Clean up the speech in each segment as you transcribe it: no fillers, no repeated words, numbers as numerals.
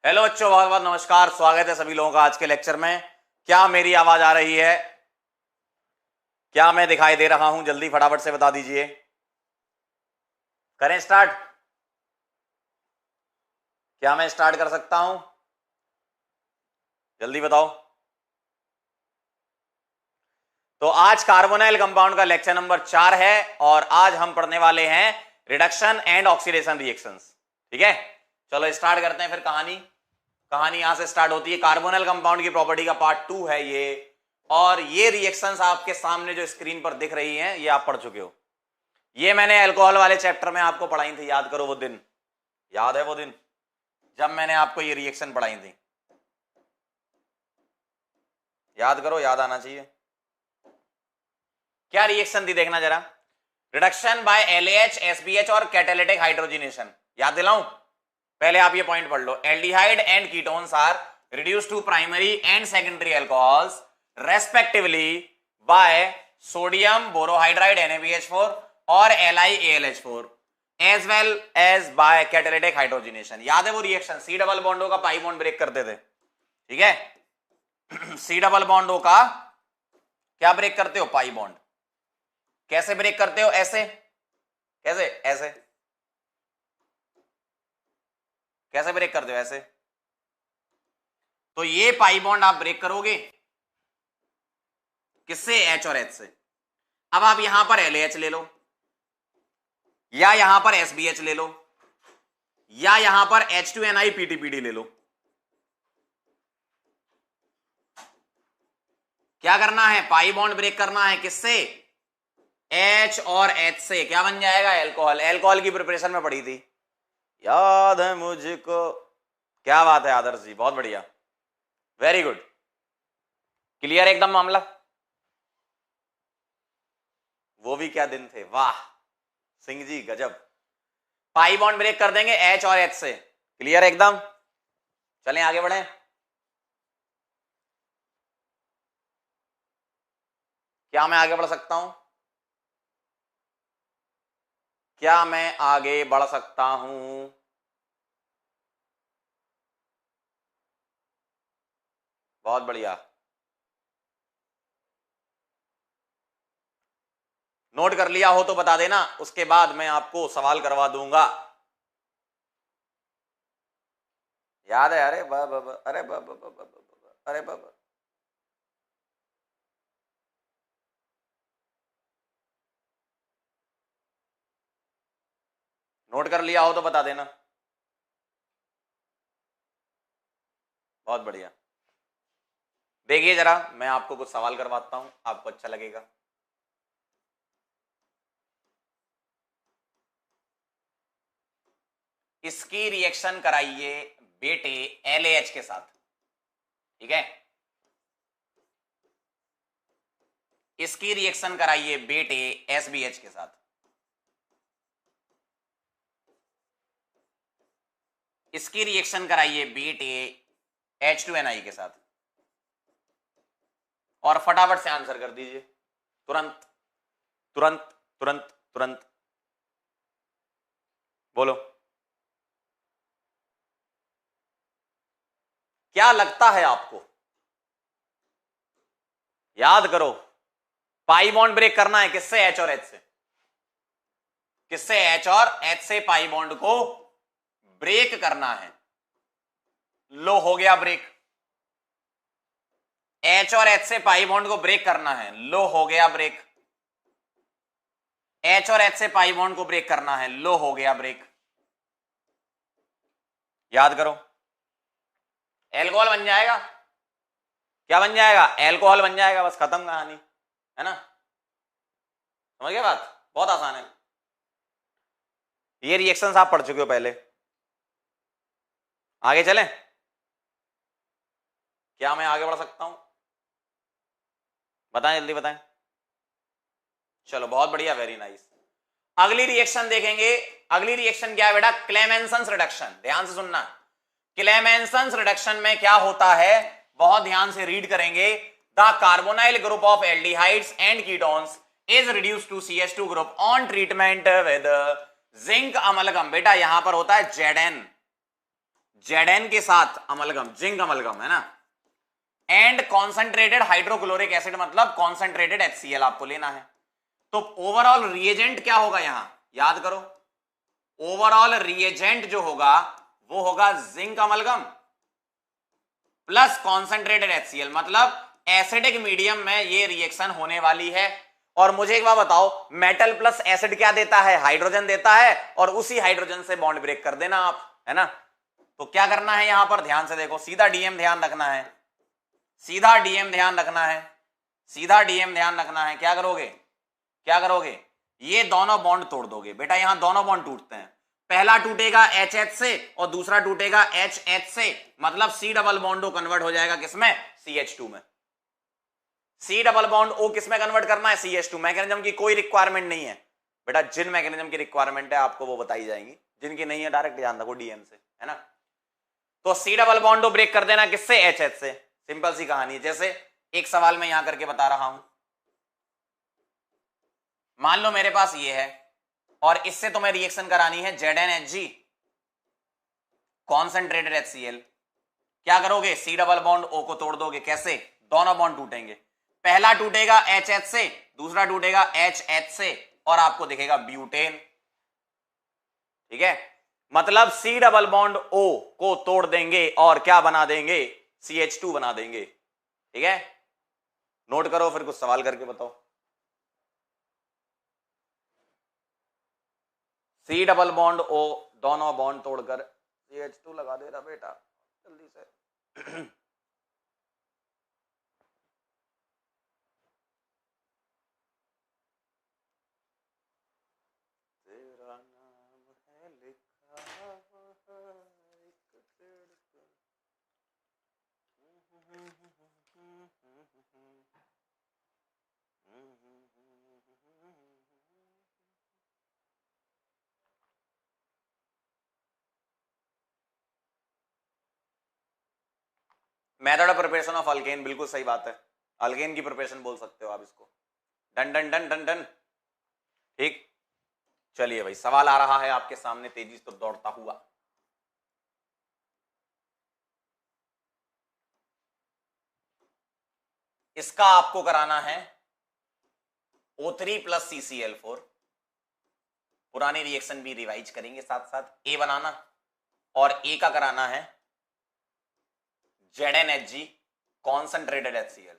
Hello बच्चों, बहुत बहुत नमस्कार। स्वागत है सभी लोगों का आज के लेक्चर में। क्या मेरी आवाज आ रही है? क्या मैं दिखाई दे रहा हूं? जल्दी फटाफट से बता दीजिए। करें स्टार्ट? क्या मैं स्टार्ट कर सकता हूं? जल्दी बताओ। तो आज कार्बोनाइल कंपाउंड का लेक्चर नंबर 4 है और आज हम पढ़ने वाले हैं रिडक्शन एंड ऑक्सीडेशन रिएक्शंस। ठीक है, चलो स्टार्ट करते हैं। फिर कहानी यहां से स्टार्ट होती है। कार्बोनाइल कंपाउंड की प्रॉपर्टी का पार्ट 2 है ये, और ये रिएक्शंस आपके सामने जो स्क्रीन पर दिख रही हैं ये आप पढ़ चुके हो। ये मैंने अल्कोहल वाले चैप्टर में आपको पढ़ाई थी, याद करो वो दिन। याद है वो दिन जब मैंने आपको ये रिएक्शन पढ़ाई थी? याद करो, याद आना चाहिए। क्या रिएक्शन थी देखना जरा। रिडक्शन बाय LAH SBH और कैटालिटिक हाइड्रोजनेशन। याद दिलाऊं? पहले आप ये पॉइंट पढ़ लो। Aldehyde and ketones are reduced to primary and secondary alcohols respectively by sodium borohydride NaBH4 और LiAlH4 as well as by catalytic hydrogenation. याद है वो रिएक्शन? सी डबल बॉन्डो का पाई बॉन्ड ब्रेक करते थे। ठीक है सी डबल बॉन्डो का क्या ब्रेक करते हो? Pi bond. कैसे ब्रेक करते हो? ऐसे। कैसे? ऐसे। कैसे ब्रेक करते हो? ऐसे। तो ये पाई बॉन्ड आप ब्रेक करोगे किससे? H और H से। अब आप यहां पर LAH ले लो, या यहां पर SBH ले लो, या यहां पर H2NI PTPD ले लो। क्या करना है? पाई बॉन्ड ब्रेक करना है किससे? H और H से। क्या बन जाएगा? एल्कोहल। एल्कोहल की प्रिपरेशन में पढ़ी थी, याद है मुझको। क्या बात है आदर्श जी, बहुत बढ़िया, वेरी गुड। क्लियर एकदम मामला? वो भी क्या दिन थे, वाह सिंह जी, गजब। पाई बॉन्ड ब्रेक कर देंगे H और H से। क्लियर एकदम? चलें आगे बढ़ें। क्या मैं आगे बढ़ सकता हूं? क्या मैं आगे बढ़ सकता हूं? बहुत बढ़िया। नोट कर लिया हो तो बता देना, उसके बाद मैं आपको सवाल करवा दूंगा। याद है? अरे अरे अरे नोट कर लिया हो तो बता देना। बहुत बढ़िया। देखिए जरा, मैं आपको कुछ सवाल करवाता हूं, आपको अच्छा लगेगा। इसकी रिएक्शन कराइए बेटे LAH के साथ। ठीक है, इसकी रिएक्शन कराइए बेटे SBH के साथ। इसकी रिएक्शन कराइए बेटे H2NI के साथ। और फटाफट से आंसर कर दीजिए, तुरंत तुरंत तुरंत तुरंत बोलो। क्या लगता है आपको? याद करो, पाई बॉन्ड ब्रेक करना है किससे? H और H से। किससे? H और H से पाई बॉन्ड को ब्रेक करना है। लो हो गया ब्रेक। H और H से पाई बॉन्ड को ब्रेक करना है, लो हो गया ब्रेक। H और H से पाई बॉन्ड को ब्रेक करना है, लो हो गया ब्रेक। याद करो, एल्कोहल बन जाएगा। क्या बन जाएगा? एल्कोहल बन जाएगा, बस खत्म कहानी, है ना? समझ गए बात? बहुत आसान है। ये रिएक्शंस आप पढ़ चुके हो पहले। आगे चलें? क्या मैं आगे बढ़ सकता हूं? बताएं, जल्दी बताएं। चलो बहुत बढ़िया, वेरी नाइस। अगली रिएक्शन देखेंगे। अगली रिएक्शन क्या है बेटा? क्लेमेंसन्स रिडक्शन। ध्यान से सुनना। क्लेमेंसन्स रिडक्शन में क्या होता है, बहुत ध्यान से रीड करेंगे। The carbonyl group of aldehydes and ketones is reduced to CH2 group on treatment with zinc amalgam. बेटा यहां पर होता है Zn। Zn के साथ अमलगम, जिंक अमलगम, है ना, एंड कॉन्सेंट्रेटेड हाइड्रोक्लोरिक एसिड, मतलब कॉन्सेंट्रेटेड HCl आपको लेना है। तो ओवरऑल रिएजेंट क्या होगा यहां, याद करो, ओवरऑल रिएजेंट जो होगा वो होगा zinc amalgam plus concentrated HCl, मतलब एसिडिक मीडियम में ये रिएक्शन होने वाली है। और मुझे एक बात बताओ, मेटल प्लस एसिड क्या देता है, हाइड्रोजन देता है, और उसी हाइड्रोजन से बॉन्ड ब्रेक कर देना आप, है ना। तो क्या करना है यहां पर, ध्यान से देखो, सीधा डीएम ध्यान रखना है, सीधा डीएम ध्यान रखना है, सीधा डीएम ध्यान रखना है। क्या करोगे, क्या करोगे, ये दोनों बॉन्ड तोड़ दोगे बेटा, यहां दोनों बॉन्ड टूटते हैं, पहला टूटेगा HH से और दूसरा टूटेगा HH से, मतलब C double bond O convert हो जाएगा किसमें, CH2 में। C डबल बॉन्ड O किस में कन्वर्ट करना है, CH2। मैकेनिज्म की कोई रिक्वायरमेंट नहीं है बेटा, जिन मैकेनिज्म की रिक्वायरमेंट है आपको वो बताई जाएंगी, जिनकी नहीं है डायरेक्ट ध्यान रखो डीएम से, है ना। तो C double bond O break कर देना किससे, HH से, सिंपल सी कहानी है। जैसे एक सवाल मैं यहां करके बता रहा हूं, मान लो मेरे पास ये है और इससे तुम्हें रिएक्शन करानी है ZnHg कॉन्सेंट्रेटेड HCl। क्या करोगे, C डबल बॉन्ड O को तोड़ दोगे, कैसे, दोनों बॉन्ड टूटेंगे, पहला टूटेगा HH से, दूसरा टूटेगा HH से, और आपको दिखेगा ब्यूटेन, ठीक है। मतलब C डबल बॉन्ड O को तोड़ देंगे और क्या बना देंगे, CH2 बना देंगे, ठीक है। नोट करो, फिर कुछ सवाल करके बताओ। C डबल बॉन्ड O, दोनों बॉन्ड तोड़कर CH2 लगा दे रहा बेटा, जल्दी से। तेरा नाम है लिखा method of preparation of alkane, बिल्कुल सही बात है, अल्केन की प्रिपरेशन बोल सकते हो आप इसको, done done done done done, ठीक। चलिए भाई, सवाल आ रहा है आपके सामने तेजी से दौड़ता हुआ। इसका आपको कराना है O3 प्लस CCl4, पुरानी रिएक्शन भी रिवाइज करेंगे साथ साथ, ए बनाना, और ए का कराना है ZnHg कॉन्सेंट्रेटेड HCl,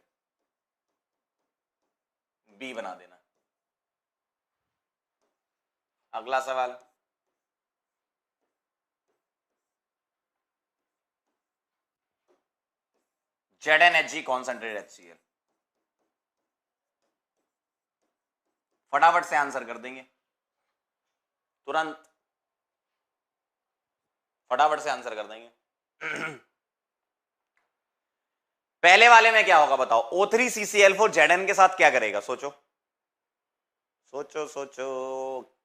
बी बना देना। अगला सवाल, ZnHg कॉन्सेंट्रेटेड HCl, फटाफट से आंसर कर देंगे, तुरंत फटाफट से आंसर कर देंगे। पहले वाले में क्या होगा बताओ, O3 CCl4 Zn के साथ क्या करेगा, सोचो सोचो सोचो,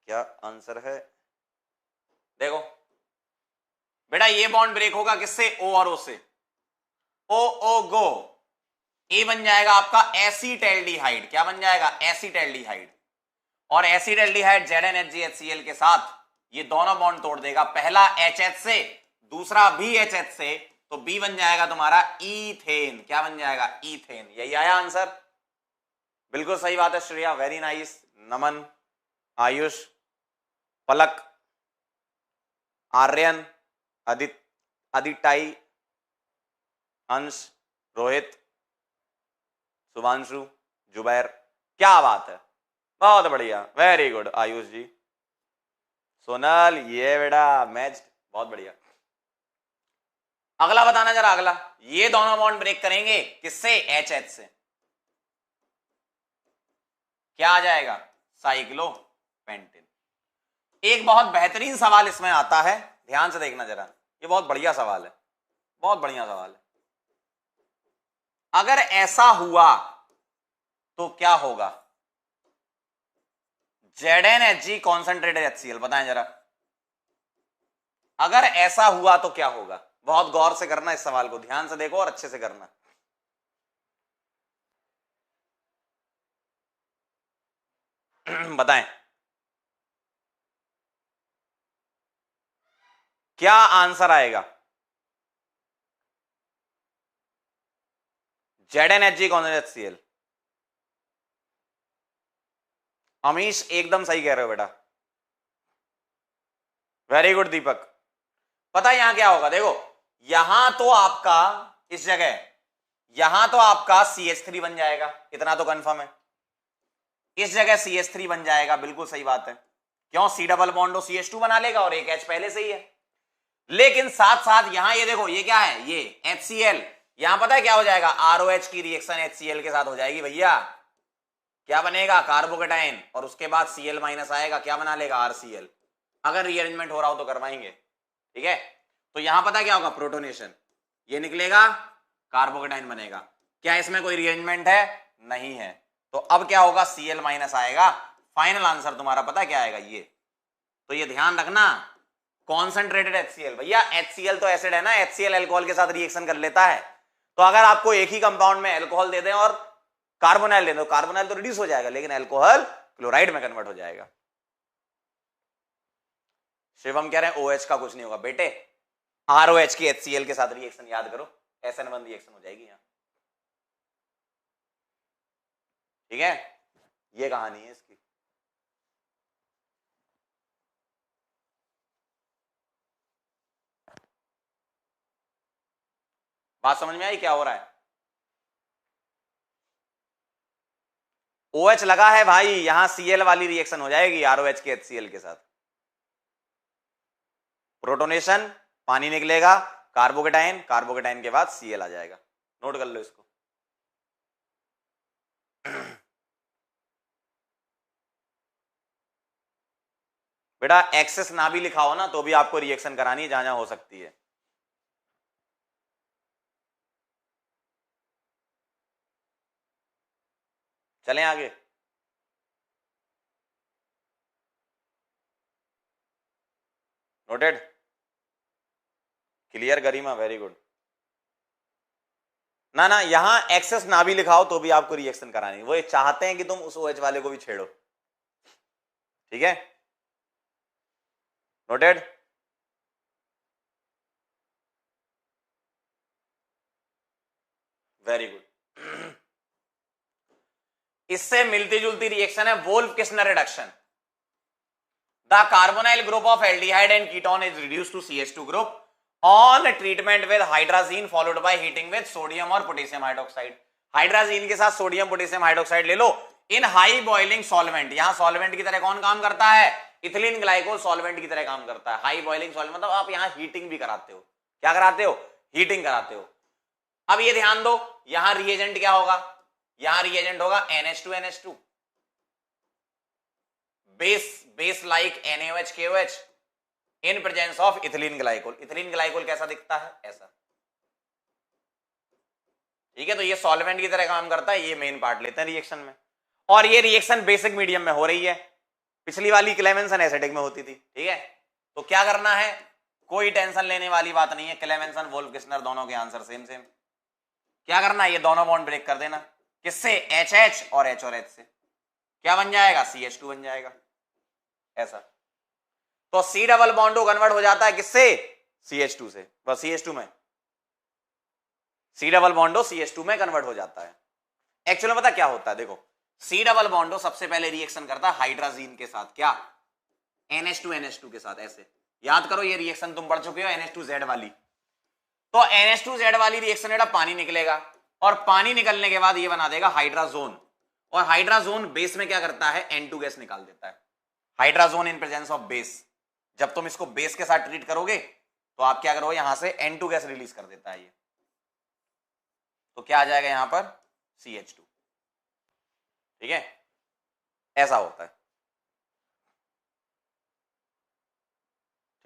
क्या आंसर है। देखो बेटा, ये बॉन्ड ब्रेक होगा किससे, O और O से, O O गो, ए बन जाएगा आपका एसीटैल्डिहाइड, क्या बन जाएगा, एसीटैल्डिहाइड, और एसीटैल्डिहाइड ZnHgHCl के साथ ये दोनों बॉन्ड तोड़ देगा, पहला HH से, दूसरा भी HH से, तो बी बन जाएगा तुम्हारा ईथेन, क्या बन जाएगा, ईथेन। यही आया आंसर, बिल्कुल सही बात है श्रेया, वेरी नाइस, नमन, आयुष, पलक, आर्यन, आदित्य, अंश, रोहित, शुभांशु, जुबैर, क्या बात है, बहुत बढ़िया, वेरी गुड आयुष जी, सोनल, ये बेटा मैच, बहुत बढ़िया। अगला बताना जरा, अगला, ये दोनों बॉन्ड ब्रेक करेंगे किससे, HH से, क्या आ जाएगा, साइक्लोपेंटेन। एक बहुत बेहतरीन सवाल इसमें आता है, ध्यान से देखना जरा, ये बहुत बढ़िया सवाल है, बहुत बढ़िया सवाल है। अगर ऐसा हुआ तो क्या होगा, ZnHg कॉन्सेंट्रेटेड HCl, बताएं जरा, अगर ऐसा हुआ तो क्या होगा। बहुत गौर से करना इस सवाल को, ध्यान से देखो और अच्छे से करना। बताएं क्या आंसर आएगा, ZnHg कौन सा HCl? अमीश एकदम सही कह रहे हो बेटा, वेरी गुड दीपक। पता है यहां क्या होगा, देखो यहां तो आपका इस जगह यहां तो आपका CH3 बन जाएगा, इतना तो कंफर्म है। इस जगह CH3 बन जाएगा, बिल्कुल सही बात है। क्यों? C डबल बॉन्ड CH2 बना लेगा और एक H पहले से ही है। लेकिन साथ साथ यहां ये देखो, ये क्या है, ये HCl। यहां पता है क्या हो जाएगा, ROH की रिएक्शन HCl के साथ हो जाएगी भैया। क्या बनेगा? कार्बोकेटाइन, और उसके बाद Cl माइनस आएगा, क्या बना लेगा? RCl। अगर रीअरेंजमेंट हो रहा हो तो करवाएंगे, ठीक है। तो यहां पता क्या होगा, प्रोटोनेशन, ये निकलेगा, कार्बोकेटाइन बनेगा। क्या इसमें कोई रीअरेंजमेंट है? नहीं है। तो अब क्या होगा, Cl माइनस आएगा। फाइनल आंसर तुम्हारा पता क्या आएगा, ये। तो ये ध्यान रखना, कॉन्सेंट्रेटेड HCl। भैया HCl तो एसिड है ना, HCl अल्कोहल के साथ रिएक्शन कर लेता है। तो अगर आपको एक ही कंपाउंड में अल्कोहल दे दें और कार्बोनाइल दे दो, कार्बोनाइल तो रिड्यूस हो जाएगा, लेकिन अल्कोहल क्लोराइड में कन्वर्ट हो जाएगा। शिवम कह रहे हैं OH का कुछ नहीं होगा बेटे, ROH की HCl के साथ रिएक्शन याद करो, SN1 रिएक्शन हो जाएगी यहां, ठीक है। ये कहानी है इसकी। बात समझ में आई क्या हो रहा है? OH लगा है भाई, यहां Cl वाली रिएक्शन हो जाएगी ROH के HCl के साथ। प्रोटोनेशन, पानी निकलेगा, कार्बोकेटाइन, कार्बोकेटाइन के बाद Cl आ जाएगा। नोट कर लो इसको। बेटा एक्सेस ना भी लिखा हो ना तो भी आपको रिएक्शन करानी है जहां जहां हो सकती है। चलें आगे। नोटेड, क्लियर गरिमा, वेरी गुड। ना ना, यहां एक्सेस ना भी लिखा हो तो भी आपको रिएक्शन करानी है, वो चाहते हैं कि तुम उस OH वाले को भी छेड़ो, ठीक है। नोटेड। Very good. इससे मिलती जुलती रिएक्शन है Wolff Kishner reduction. The carbonyl group of aldehyde and ketone is reduced to CH2 group on treatment with hydrazine followed by heating with sodium और पोटेशियम हाइड्रोक्साइड। हाइड्राजीन के साथ sodium potassium hydroxide ले लो in high boiling solvent. यहां solvent की तरह कौन काम करता है? इथिलीन ग्लाइकोल सॉल्वेंट की तरह काम करता है। हाई बॉइलिंग सॉल्वेंट मतलब आप यहां हीटिंग भी कराते हो। क्या कराते हो? हीटिंग कराते हो। अब ये ध्यान दो, यहां रिएजेंट क्या होगा? यहां रिएजेंट होगा NH2NH2, base like NaOH KOH in presence of ethylene glycol. Ethylene glycol कैसा दिखता है? ऐसा, ठीक है। तो ये सॉल्वेंट की तरह काम करता है, ये मेन पार्ट लेते हैं रिएक्शन में। और ये रिएक्शन बेसिक मीडियम में हो रही है, पिछली वाली क्लेमेंसन एसिडिक में होती थी, ठीक है। तो क्या करना है, कोई टेंशन लेने वाली बात नहीं है, क्लेमेंसन वोल्फ किस्नर दोनों के आंसर सेम सेम। क्या करना है, ये दोनों बॉन्ड ब्रेक कर देना। किससे? HH और H और H से। क्या बन जाएगा? CH2 बन जाएगा, ऐसा। तो C डबल बॉन्ड कन्वर्ट हो जाता है किससे? CH2 से। बस CH2 में C डबल बॉन्डो CH2 में कन्वर्ट हो जाता है। एक्चुअली में पता क्या होता है, देखो C डबल बॉन्डो सबसे पहले रिएक्शन करता है हाइड्राजीन के साथ, क्या? NH2NH2 के साथ। ऐसे याद करो, ये रिएक्शन तुम पढ़ चुके हो NH2Z वाली। तो NH2Z वाली रिएक्शन बेटा पानी निकलेगा, और पानी निकलने के बाद ये बना देगा हाइड्राजोन, और हाइड्राजोन बेस में क्या करता है? N2 गैस निकाल देता है। Hydrazone in presence of base. जब तुम इसको बेस के साथ ट्रीट करोगे तो आप क्या करोगे, यहां से N2 गैस रिलीज कर देता है ये। तो क्या आ जाएगा यहां पर? CH2, ठीक है। ऐसा होता है,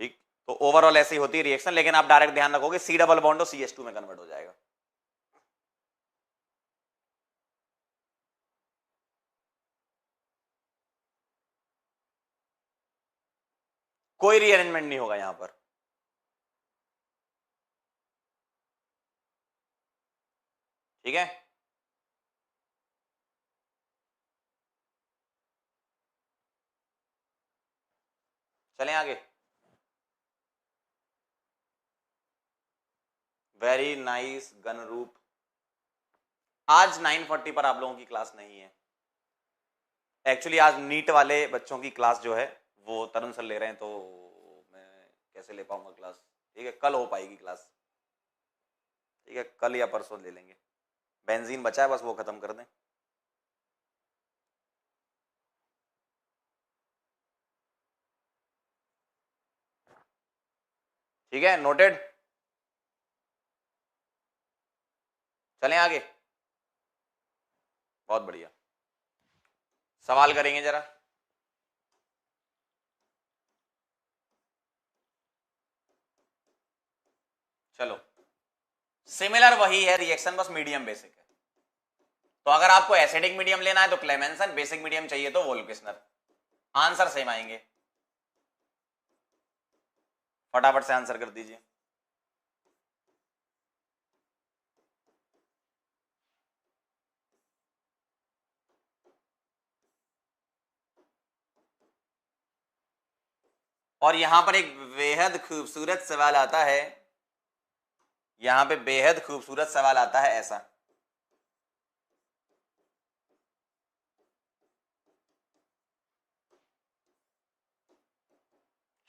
ठीक। तो ओवरऑल ऐसी होती है रिएक्शन, लेकिन आप डायरेक्ट ध्यान रखोगे C डबल बॉन्ड CH2 में कन्वर्ट हो जाएगा। कोई रीअरेंजमेंट नहीं होगा यहां पर, ठीक है। चलें आगे। वेरी नाइस गन रूप। आज 9:40 पर आप लोगों की क्लास नहीं है। एक्चुअली आज नीट वाले बच्चों की क्लास जो है वो तरुण सर ले रहे हैं, तो मैं कैसे ले पाऊंगा क्लास। ठीक है, कल हो पाएगी क्लास। ठीक है, कल या परसों ले लेंगे। बेंजीन बचा है, बस वो खत्म कर दें। ठीक है, नोटेड। चलें आगे। बहुत बढ़िया, सवाल करेंगे जरा। चलो, सिमिलर वही है रिएक्शन, बस मीडियम बेसिक है। तो अगर आपको एसिडिक मीडियम लेना है तो क्लेमेंसन, बेसिक मीडियम चाहिए तो वोल्केशनर। आंसर सेम आएंगे, फटाफट से आंसर कर दीजिए। और यहां पर एक बेहद खूबसूरत सवाल आता है, यहां पे बेहद खूबसूरत सवाल आता है ऐसा।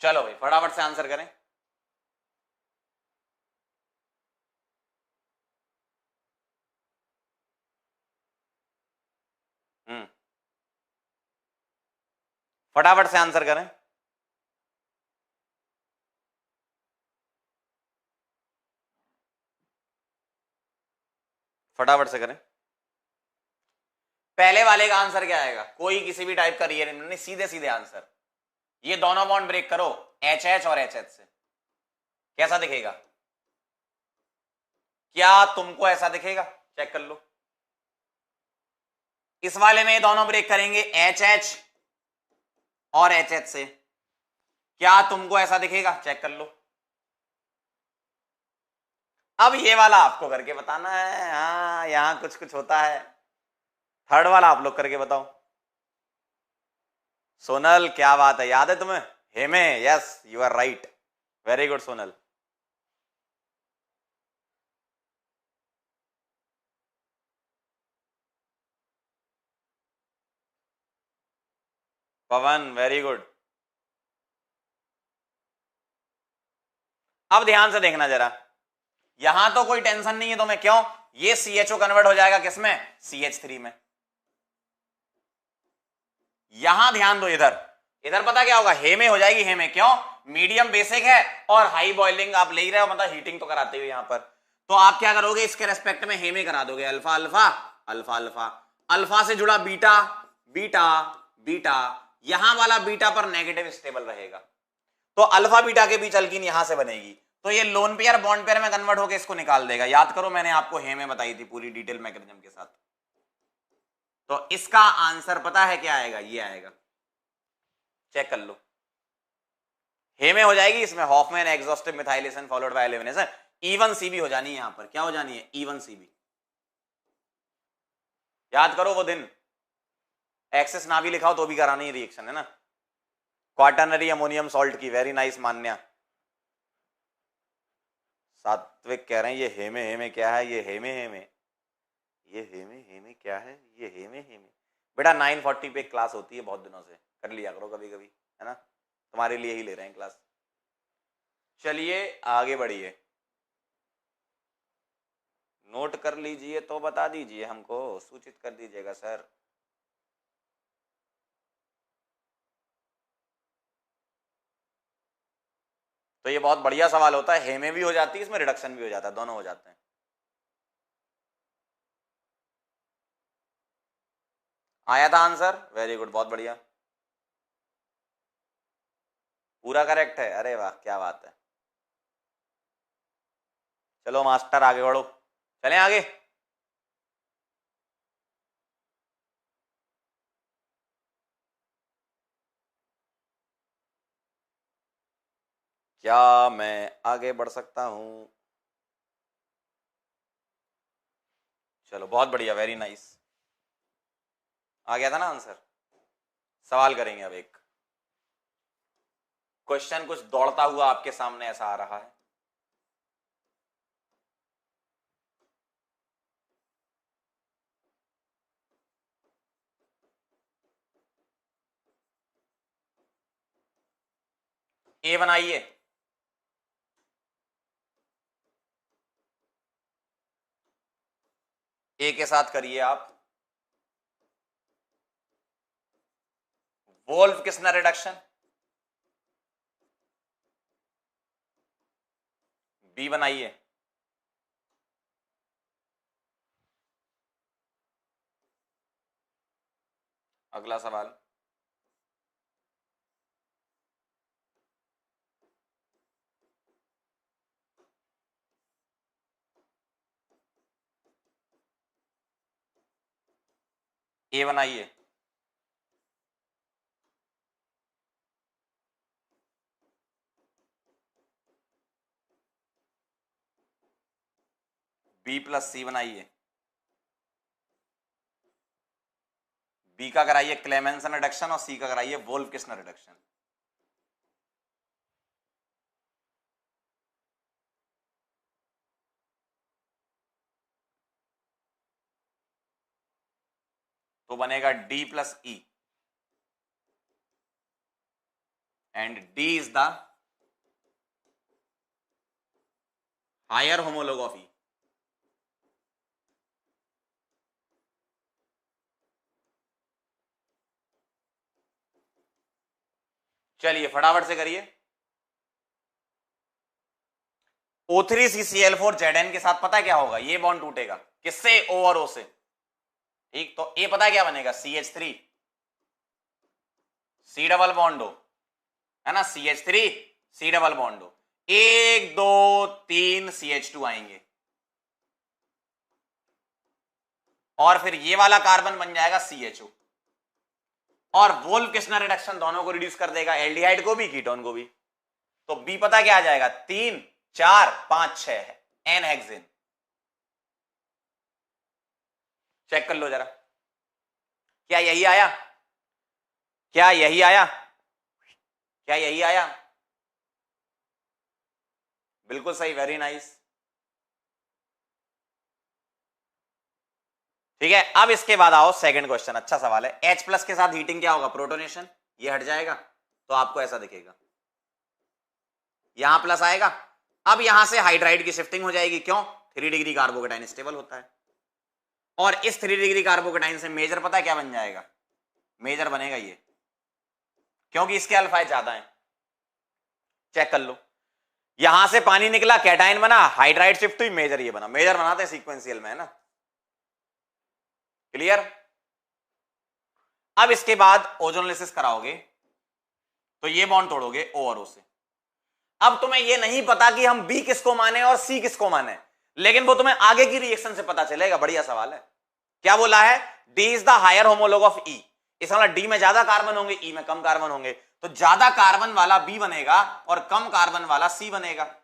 चलो भाई फटाफट से आंसर करें। फटाफट से आंसर करें। फटाफट से करें। पहले वाले का आंसर क्या आएगा, कोई किसी भी टाइप का रिएरेंजमेंट नहीं, सीधे सीधे आंसर। ये दोनों बॉन्ड ब्रेक करो, HH और HH से, कैसा दिखेगा? क्या तुमको ऐसा दिखेगा? चेक कर लो। इस वाले में ये दोनों ब्रेक करेंगे HH और HH से, क्या तुमको ऐसा दिखेगा? चेक कर लो। अब ये वाला आपको करके बताना है। हाँ, यहां कुछ कुछ होता है। थर्ड वाला आप लोग करके बताओ। सोनल क्या बात है, याद है तुम्हें? हेमे, yes you are right, very good Sonal. Pawan very good. अब ध्यान से देखना जरा, यहां तो कोई टेंशन नहीं है तो मैं क्यों, ये CHO कन्वर्ट हो जाएगा किसमें? CH3 में। यहां ध्यान दो, इधर इधर पता क्या होगा, हे में हो जाएगी, हे में। क्यों? मीडियम बेसिक है और हाई बॉइलिंग आप ले ही रहे हो, मतलब हीटिंग तो कराते हो यहां पर। तो आप क्या करोगे, इसके रेस्पेक्ट में हे में करा दोगे, alpha alpha alpha alpha. Alpha से जुड़ा बीटा बीटा बीटा, यहां वाला बीटा पर नेगेटिव स्टेबल रहेगा, तो अल्फा बीटा के बीच अल्कीन यहां से बनेगी, तो ये लोन पेयर बॉन्ड पेयर में कन्वर्ट होकर इसको निकाल देगा। याद करो, मैंने आपको हे में बताई थी पूरी डिटेल मैकेनिज्म के साथ। तो इसका आंसर पता है क्या आएगा? ये आएगा, चेक कर लो। हे में हो जाएगी, इसमें Hofmann exhaustive methylation followed by elimination, E1 CB हो जानी है। यहां पर क्या हो जानी है? E1 CB। याद करो वो दिन, एक्सेस ना भी लिखाओ तो भी करानी है रिएक्शन, है ना। क्वाटर्नरी अमोनियम सॉल्ट की, वेरी नाइस मान्या। सात्विक कह रहे हैं ये हेमे क्या है, ये हेमे ये हेमे क्या है, ये हेमे बेटा 9:40 पे क्लास होती है, बहुत दिनों से कर लिया करो कभी कभी, है ना, तुम्हारे लिए ही ले रहे हैं क्लास। चलिए आगे बढ़िए, नोट कर लीजिए तो बता दीजिए, हमको सूचित कर दीजिएगा सर। तो ये बहुत बढ़िया सवाल होता है, हेमे भी हो जाती है, इसमें रिडक्शन भी हो जाता है, दोनों हो जाते हैं। आया था आंसर, वेरी गुड, बहुत बढ़िया, पूरा करेक्ट है। अरे वाह, क्या बात है। चलो मास्टर आगे बढ़ो, चलें आगे। क्या मैं आगे बढ़ सकता हूं? चलो बहुत बढ़िया, वेरी नाइस, आ गया था ना आंसर। सवाल करेंगे अब एक क्वेश्चन, कुछ दौड़ता हुआ आपके सामने ऐसा आ रहा है। ए बनाइए, ए के साथ करिए आप वोल्फ किस्नर रिडक्शन, बी बनाइए, अगला सवाल, ए बनाइए, बी प्लस सी बनाइए, बी का कराइए क्लेमेंसन रिडक्शन और सी का कराइए वोल्फ किस्नर रिडक्शन। तो बनेगा D plus E and D is the higher homologue of E. चलिए फटाफट से करिए। O3CCl4Zn के साथ पता है क्या होगा, ये बॉन्ड टूटेगा किससे, O और O से, ठीक। तो ए पता है क्या बनेगा, CH3 C double bond O, है ना, CH3 C double bond O, 1 2 3 CH2 आएंगे और फिर ये वाला कार्बन बन जाएगा CHO और वोल्फ किस्नर रिडक्शन दोनों को रिड्यूस कर देगा, एल्डिहाइड को भी कीटोन को भी। तो बी पता क्या आ जाएगा, 3 4 5 6 है, एन हेक्सेन। चेक कर लो जरा, क्या यही आया, क्या यही आया, क्या यही आया, बिल्कुल सही, वेरी नाइस। ठीक है, अब इसके बाद आओ सेकंड क्वेश्चन, अच्छा सवाल है। H प्लस के साथ हीटिंग क्या होगा, प्रोटोनेशन, ये हट जाएगा तो आपको ऐसा दिखेगा, यहां प्लस आएगा। अब यहां से हाइड्राइड की शिफ्टिंग हो जाएगी, क्यों, 3 डिग्री कार्बोकेटाइन स्टेबल होता है और इस 3 डिग्री कार्बोकेटाइन से मेजर पता है क्या बन जाएगा, मेजर बनेगा ये, क्योंकि इसके अल्फाइड ज्यादा है। चेक कर लो, यहां से पानी निकला, कैटाइन बना, हाइड्राइड शिफ्ट हुई, मेजर ये बना, मेजर बनाते हैं सीक्वेंशियल में, है ना, क्लियर। अब इसके बाद ओजोनलिसिस कराओगे तो ये बॉन्ड तोड़ोगे O और O से। अब तुम्हें ये नहीं पता कि हम B किसको माने और C किसको माने, लेकिन वो तुम्हें आगे की रिएक्शन से पता चलेगा। बढ़िया सवाल है। क्या बोला है, D is the higher homologue of E, इसका मतलब D में ज्यादा कार्बन होंगे, E में कम कार्बन होंगे, तो ज्यादा कार्बन वाला B बनेगा और कम कार्बन वाला C बनेगा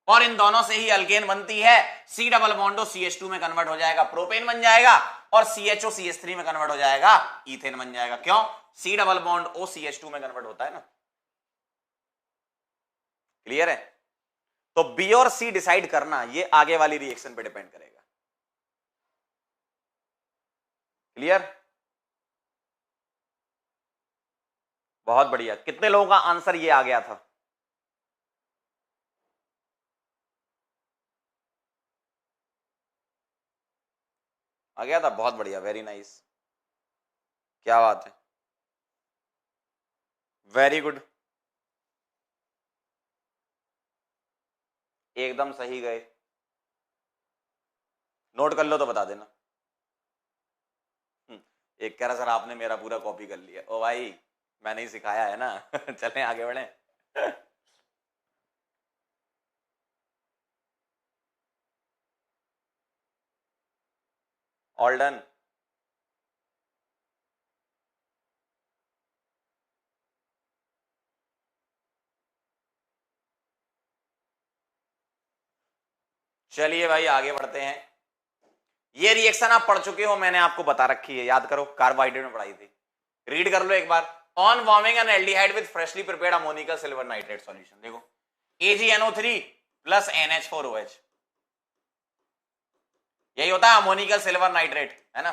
और इन दोनों से ही अल्केन बनती है। C डबल बॉन्ड CH2 में कन्वर्ट हो जाएगा, प्रोपेन बन जाएगा और CHO CH3 में कन्वर्ट हो जाएगा, ईथेन बन जाएगा। क्यों, C double bond O CH2 में कन्वर्ट होता है ना, क्लियर है। तो B और C डिसाइड करना, ये आगे वाली रिएक्शन पे डिपेंड करेगा, क्लियर। बहुत बढ़िया, कितने लोगों का आंसर ये आ गया था, आ गया था, बहुत बढ़िया, वेरी नाइस, क्या बात है, वेरी गुड, एकदम सही गए। नोट कर लो तो बता देना। एक कह रहा सर आपने मेरा पूरा कॉपी कर लिया, ओ भाई मैंने ही सिखाया है ना चलें आगे बढ़े ऑल डन। चलिए भाई आगे बढ़ते हैं। ये रिएक्शन आप पढ़ चुके हो, मैंने आपको बता रखी है, याद करो, कार्बोहाइड्रेट में पढ़ाई थी, रीड कर लो एक बार। On warming an aldehyde with freshly prepared ammoniacal silver nitrate solution, देखो AgNO3 प्लस NH4OH, यही होता है अमोनिकल सिल्वर नाइट्रेट, है ना,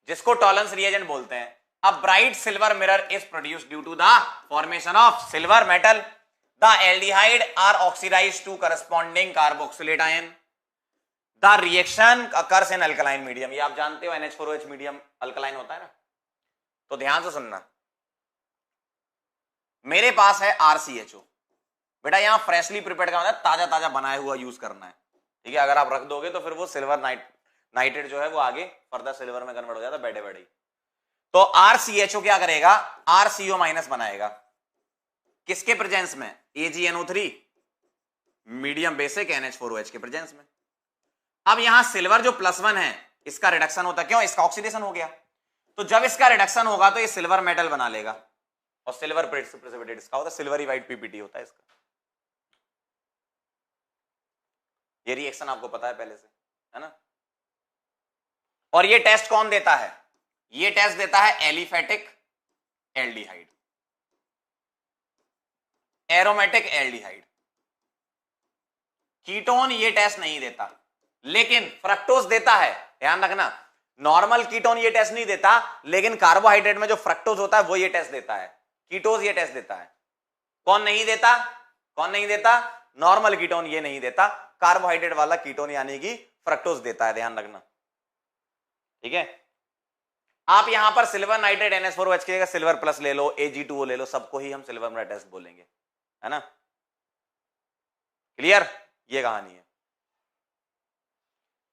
जिसको टॉलरेंस रिएजेंट बोलते हैं। A bright silver mirror is produced due to the formation of silver metal. The aldehyde are oxidized to corresponding carboxylate ion. The reaction occurs in alkaline medium. ये आप जानते हो NH4OH medium alkaline होता है ना, तो ध्यान से सुनना। मेरे पास है RCHO, बेटा यहां फ्रेशली प्रिपेयर्ड का मतलब ताजा ताजा बनाया हुआ यूज करना है, ठीक है। अगर आप रख दोगे तो फिर वो सिल्वर नाइट्रेट जो है वो आगे फर्दर सिल्वर में कन्वर्ट हो जाता है बैठे बैठे। तो RCHO क्या करेगा, RCO माइनस बनाएगा, किसके प्रेजेंस में, AgNO3 मीडियम बेसिक NH4OH के प्रेजेंस में। अब यहां सिल्वर जो +1 है इसका रिडक्शन होता है, क्यों, इसका ऑक्सीडेशन हो गया, तो जब इसका रिडक्शन होगा तो ये सिल्वर मेटल बना लेगा, और सिल्वर प्रेसिपिटेट इसका होता है, सिल्वरी व्हाइट PPT होता है इसका। ये रिएक्शन आपको पता है पहले से, है ना। और ये टेस्ट कौन देता है, ये टेस्ट देता है aliphatic aldehyde, aromatic aldehyde. Ketone ये टेस्ट नहीं देता, लेकिन फ्रक्टोज देता है, ध्यान रखना। नॉर्मल कीटोन ये टेस्ट नहीं देता, लेकिन कार्बोहाइड्रेट में जो फ्रक्टोज होता है वो ये टेस्ट देता है, कीटोज ये टेस्ट देता है। कौन नहीं देता, कौन नहीं देता, नॉर्मल कीटोन ये नहीं देता, कार्बोहाइड्रेट वाला कीटोन यानी कि फ्रक्टोज देता है, ध्यान रखना, ठीक है। आप यहां पर सिल्वर नाइट्रेट NH4OH की जगह सिल्वर प्लस ले लो, Ag2O ले लो, सबको ही हम सिल्वर मेटल टेस्ट बोलेंगे, है ना। क्लियर, ये कहानी है।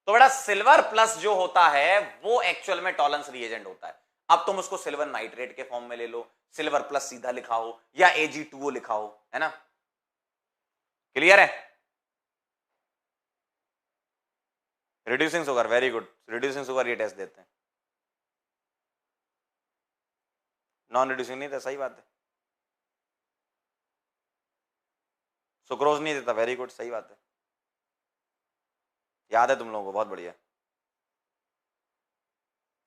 तो बेटा सिल्वर प्लस जो होता है वो एक्चुअल में टॉलरेंस रिएजेंट होता है। अब तुम उसको सिल्वर नाइट्रेट के फॉर्म में ले लो, सिल्वर प्लस सीधा लिखा हो या Ag2O लिखा हो, है ना। क्लियर है। Reducing sugar, very good, reducing sugar ये टेस्ट देते हैं, नॉन रिड्यूसिंग नहीं था, सही बात है। सुक्रोज नहीं देता, वेरी गुड, सही बात है, याद है तुम लोगों को, बहुत बढ़िया।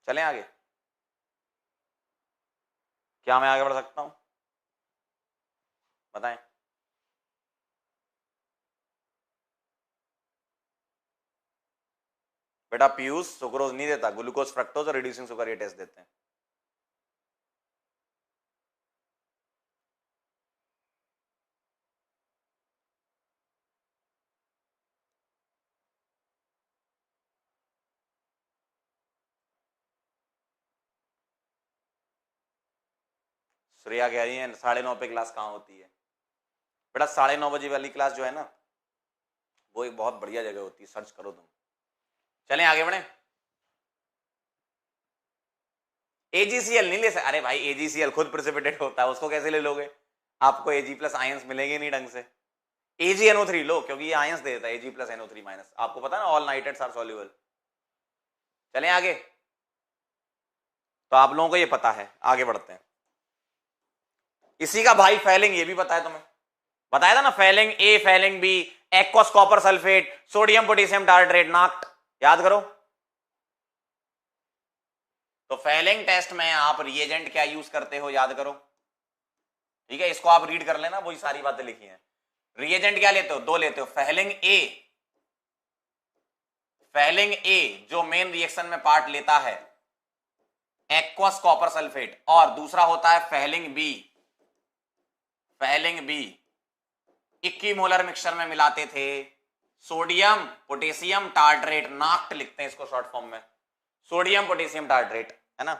चलें आगे, क्या मैं आगे बढ़ सकता हूं, बताएं। बेटा पीयूष सुक्रोज नहीं देता, ग्लूकोज फ्रक्टोज और रिड्यूसिंग शुगर ये टेस्ट देते हैं। श्रेया कह रही है 9:30 पे क्लास कहाँ होती है। बेटा 9:30 बजे वाली क्लास जो है ना वो एक बहुत बढ़िया जगह होती है, सर्च करो तुम। चलें आगे बढ़े। AgCl नहीं ले सकते, अरे भाई AgCl खुद प्रेसिपिटेट होता है, उसको कैसे ले लोगे, आपको Ag+ आयंस मिलेंगे नहीं ढंग से। AgNO3 लो, क्योंकि ये आयंस देता है Ag+ NO3-, आपको पता है ना, ऑल नाइट्रेट्स आर सॉल्युबल। चलें आगे, तो आप लोगों को ये पता है, आगे बढ़ते हैं। इसी का भाई फैलिंग ये भी पता है तुम्हें, बताया था ना, Fehling A, Fehling B, aqueous copper sulphate, sodium potassium tartrate, नाक्ट, याद करो। तो फैलिंग टेस्ट में आप रिएजेंट क्या यूज करते हो, याद करो, ठीक है। इसको आप रीड कर लेना, वही सारी बातें लिखी हैं। रिएजेंट क्या लेते हो, दो लेते हो, फैलिंग ए जो मेन रिएक्शन में पार्ट लेता है एक्वस कॉपर सल्फेट, और दूसरा होता है फैलिंग बी इक्विमोलर मिक्सचर में मिलाते थे सोडियम पोटेशियम टार्ट्रेट, नाक्ट लिखते हैं इसको शॉर्ट फॉर्म में, सोडियम पोटेशियम टार्ट्रेट, है ना।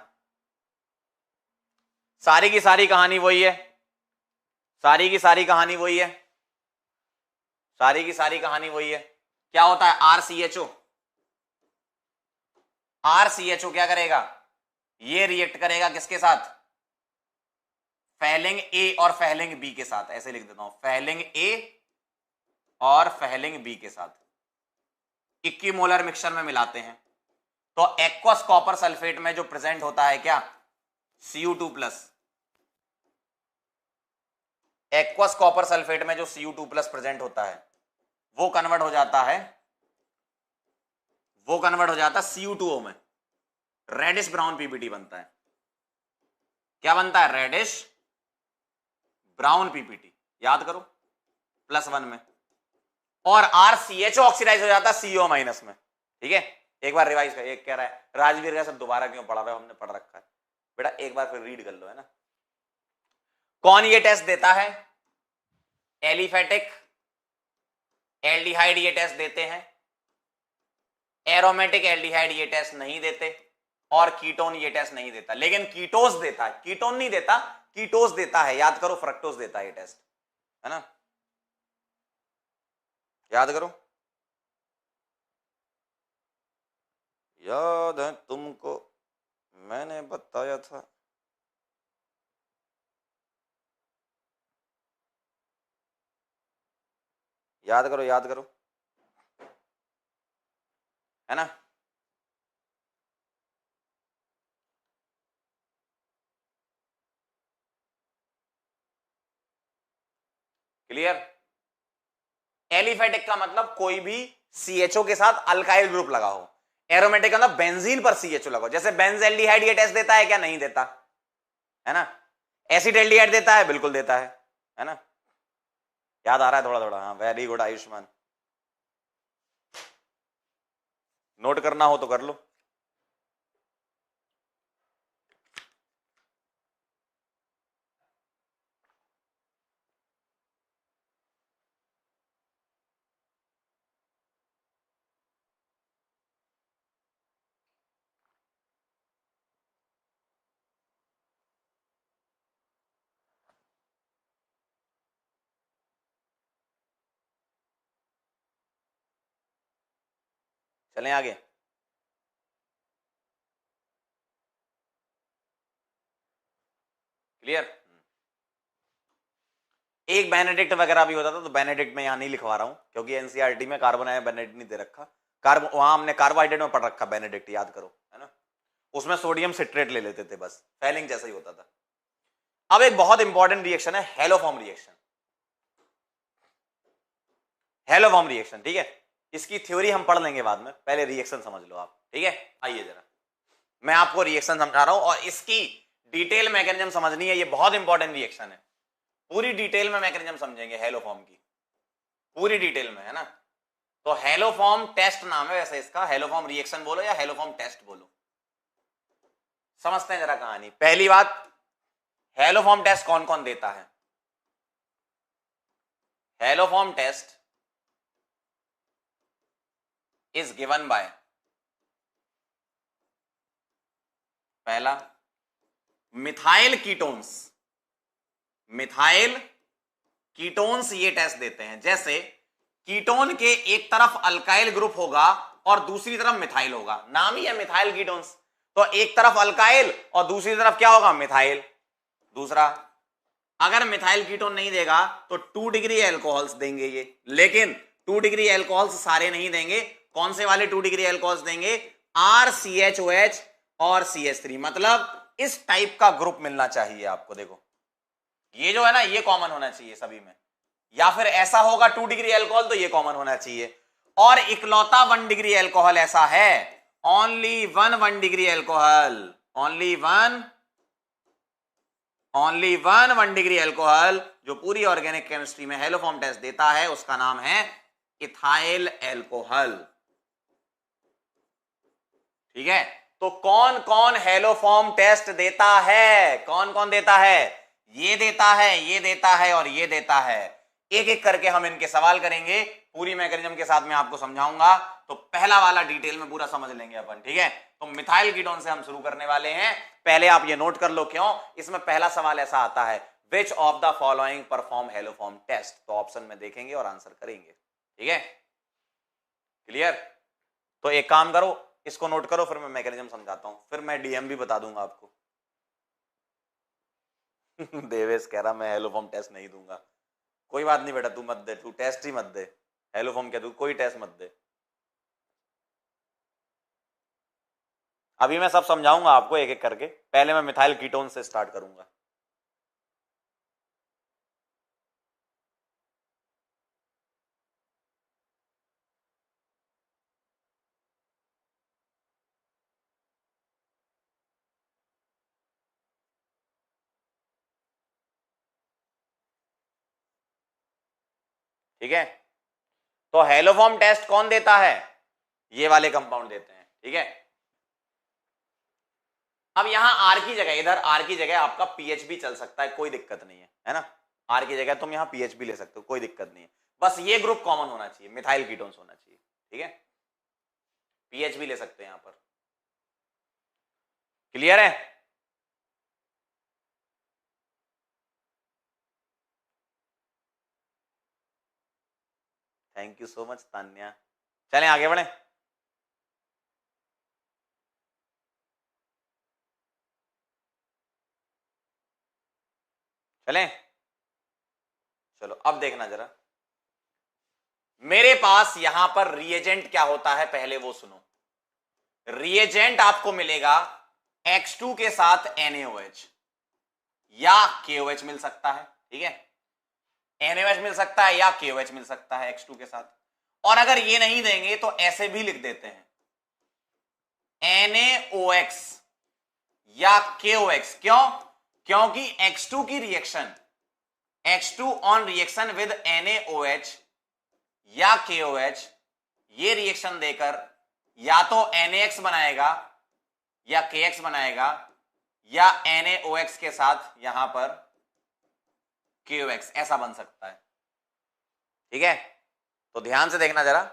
सारी की सारी कहानी वही है, सारी की सारी कहानी वही है, सारी की सारी कहानी वही है। क्या होता है RCHO क्या करेगा, ये रिएक्ट करेगा किसके साथ, फैलिंग A और फैलिंग B के साथ, ऐसे लिख देता हूं, फैलिंग A और फैलिंग B के साथ इक्विमोलर मिक्सचर में मिलाते हैं। तो एक्वस कॉपर सल्फेट में जो प्रेजेंट होता है क्या, Cu2+, एक्वस कॉपर सल्फेट में जो Cu2+ प्रेजेंट होता है वो कन्वर्ट हो जाता है Cu2O में, रेडिश ब्राउन PPT बनता है। क्या बनता है, रेडिश ब्राउन PPT, याद करो, +1 में, और RCHO ऑक्सीडाइज हो जाता है CO- में, ठीक है। एक बार रिवाइज कर, एक कह रहा है राजवीर का सब दोबारा क्यों पढ़ा रहे हो, हमने पढ़ रखा है। बेटा एक बार फिर रीड कर लो, है ना। कौन ये टेस्ट देता है? एलिफेटिक एल्डिहाइड ये टेस्ट देते हैं, एरोमेटिक एल्डिहाइड ये टेस्ट नहीं देते, और कीटोन ये टेस्ट नहीं देता। लेकिन कीटोस देता है, कीटोन नहीं देता, कीटोस देता है। याद करो, फ्रक्टोस देता है ये टेस्ट, है ना, याद करो। याद है तुमको, मैंने बताया था। याद करो, याद करो, है ना। क्लियर? एलिफेटिक का मतलब कोई भी सीएचओ के साथ अल्काइल ग्रुप लगा हो। एरोमेटिक का मतलब बेंजीन पर सीएचओ लगा हो। जैसे बेंजेल्डिहाइड ये टेस्ट देता है क्या? नहीं देता, है ना। एसिडेल्डिहाइड देता है? बिल्कुल देता है ना। याद आ रहा है थोड़ा थोड़ा? हाँ, वेरी गुड आयुष्मान। नोट करना हो तो कर लो। चलें आगे। क्लियर? एक बेनेडिक्ट वगैरह भी होता था तो बेनेडिक्ट में यहां नहीं लिखवा रहा हूं क्योंकि एनसीईआरटी में कार्बन आया बेनेडिक्ट नहीं दे रखा। वहां हमने कार्बोहाइड्रेट में पढ़ रखा बेनेडिक्ट, याद करो, है ना। उसमें सोडियम सिट्रेट ले लेते थे, बस फेलिंग जैसा ही होता था। अब एक बहुत इंपॉर्टेंट रिएक्शन है हेलोफॉर्म रिएक्शन। हेलोफॉर्म रिएक्शन, ठीक है, इसकी थ्योरी हम पढ़ लेंगे बाद में, पहले रिएक्शन समझ लो आप, ठीक है। आइए जरा मैं आपको रिएक्शन समझा रहा हूं और इसकी डिटेल मैकेनिज्म समझनी है। ये बहुत इंपॉर्टेंट रिएक्शन है, पूरी डिटेल में मैकेनिज्म समझेंगे हेलोफॉर्म की, पूरी डिटेल में, है ना। तो हेलोफॉर्म टेस्ट नाम है वैसे इसका, हेलोफॉर्म रिएक्शन बोलो या हेलोफॉर्म टेस्ट बोलो। समझते हैं जरा कहानी। पहली बात, हेलोफॉर्म टेस्ट कौन कौन देता है? Haloform test is given by, पहला मिथाइल कीटोन्स, मिथाइल कीटोन्स ये टेस्ट देते हैं। जैसे कीटोन के एक तरफ अल्काइल ग्रुप होगा और दूसरी तरफ मिथाइल होगा, नाम ही है मिथाइल कीटोन्स। तो एक तरफ अल्काइल और दूसरी तरफ क्या होगा? मिथाइल। दूसरा, अगर मिथाइल कीटोन नहीं देगा तो 2 डिग्री एल्कोहल्स देंगे ये, लेकिन 2 डिग्री एल्कोहल्स सारे नहीं देंगे। कौन से वाले 2 डिग्री एल्कोहल्स देंगे? RCHOH और CH3, मतलब इस टाइप का ग्रुप मिलना चाहिए आपको। देखो ये जो है ना, ये कॉमन होना चाहिए सभी में, या फिर ऐसा होगा 2 डिग्री एल्कोहल तो ये कॉमन होना चाहिए। और इकलौता 1 डिग्री एल्कोहल ऐसा है, only one 1 degree alcohol, only one 1 degree alcohol जो पूरी ऑर्गेनिक केमिस्ट्री में हेलोफॉर्म टेस्ट देता है, उसका नाम है इथाइल एल्कोहल, ठीक है। तो कौन कौन हेलोफॉर्म टेस्ट देता है? कौन कौन देता है? ये देता है, ये देता है और ये देता है। एक एक करके हम इनके सवाल करेंगे, पूरी मैकेनिज्म के साथ में आपको समझाऊंगा। तो पहला वाला डिटेल में पूरा समझ लेंगे अपन, ठीक है। तो मिथाइल कीटोन से हम शुरू करने वाले हैं। पहले आप ये नोट कर लो क्यों, इसमें पहला सवाल ऐसा आता है, which of the following perform haloform test. तो ऑप्शन में देखेंगे और आंसर करेंगे, ठीक है। क्लियर? तो एक काम करो, इसको नोट करो, फिर मैं मैकेनिज्म समझाता हूं, फिर मैं डीएम भी बता दूंगा आपको। देवेश कह रहा मैं हेलोफॉर्म टेस्ट नहीं दूंगा। कोई बात नहीं बेटा, तू मत दे, तू टेस्ट ही मत दे, हेलोफॉर्म क्या, तू कोई टेस्ट मत दे। अभी मैं सब समझाऊंगा आपको एक एक करके, पहले मैं मिथाइल कीटोन से स्टार्ट करूंगा। ठीक है, तो हेलोफॉर्म टेस्ट कौन देता है? ये वाले कंपाउंड देते हैं, ठीक है। अब यहां आर की जगह, इधर आर की जगह आपका पीएच भी चल सकता है, कोई दिक्कत नहीं है ना। आर की जगह तुम यहां पीएच भी ले सकते हो, कोई दिक्कत नहीं है, बस ये ग्रुप कॉमन होना चाहिए, मिथाइल कीटोन्स होना चाहिए, ठीक है। पीएच भी ले सकते हैं यहां पर, क्लियर है। Thank you so much Tanya. चलें आगे बढ़े। चलें, चलो अब देखना जरा, मेरे पास यहां पर रिएजेंट क्या होता है पहले वो सुनो। रिएजेंट आपको मिलेगा X2 के साथ NaOH या KOH मिल सकता है, ठीक है। NaOH मिल सकता है या KOH मिल सकता है X2 के साथ। और अगर ये नहीं देंगे तो ऐसे भी लिख देते हैं NaOX या KOX। क्यों? क्योंकि X2 की reaction, X2 on reaction with NaOH या KOH, ये रिएक्शन देकर या तो NaX बनाएगा या KX बनाएगा या NaOX के साथ यहां पर KOX, ऐसा बन सकता है, ठीक है। तो ध्यान से देखना जरा,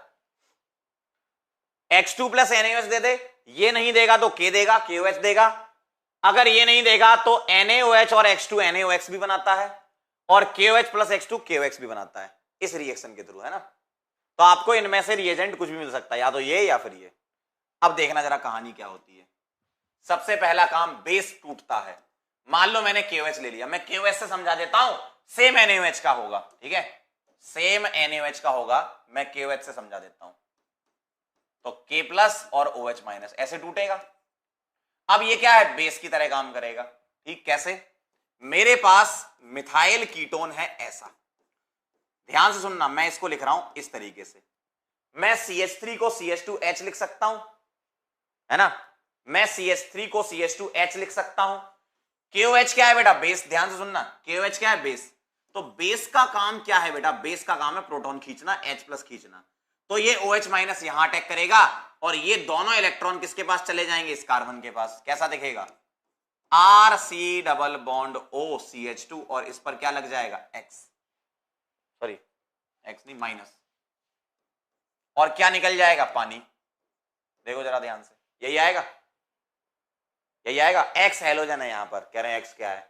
X2 प्लस NaOH दे दे, ये नहीं देगा तो K देगा, KOH देगा। अगर ये नहीं देगा तो NaOH और X2 NaOX भी बनाता है और KOH प्लस X2 KOX भी बनाता है इस रिएक्शन के थ्रू, है ना। तो आपको इनमें से रिएजेंट कुछ भी मिल सकता है, या तो ये या फिर ये। अब देखना जरा कहानी क्या होती है। सबसे पहला काम, बेस टूटता है। मान लो मैंने KOH ले लिया, मैं KOH से समझा देता हूं, सेम NaOH का होगा, ठीक है, सेम NaOH का होगा, मैं KOH से समझा देता हूं। तो K प्लस और OH माइनस ऐसे टूटेगा। अब ये क्या है, बेस की तरह काम करेगा, ठीक। कैसे? मेरे पास मिथाइल कीटोन है ऐसा, ध्यान से सुनना, मैं इसको लिख रहा हूं इस तरीके से। मैं CH3 को CH2H लिख सकता हूं, है ना। मैं CH3 को CH2H लिख सकता हूं। KOH क्या है बेटा? बेस। ध्यान से सुनना, KOH क्या है? बेस। तो बेस का काम क्या है बेटा? बेस का काम है प्रोटॉन खींचना, H प्लस खींचना। तो ये OH माइनस यहां अटैक करेगा और ये दोनों इलेक्ट्रॉन किसके पास चले जाएंगे? इस कार्बन के पास। कैसा दिखेगा? RC double bond O CH2 और इस पर क्या लग जाएगा? X, सॉरी X नहीं, माइनस। और क्या निकल जाएगा? पानी। देखो जरा ध्यान से, यही आएगा, यही आएगा। X हेलोजन है यहां पर, कह रहे हैं X क्या है?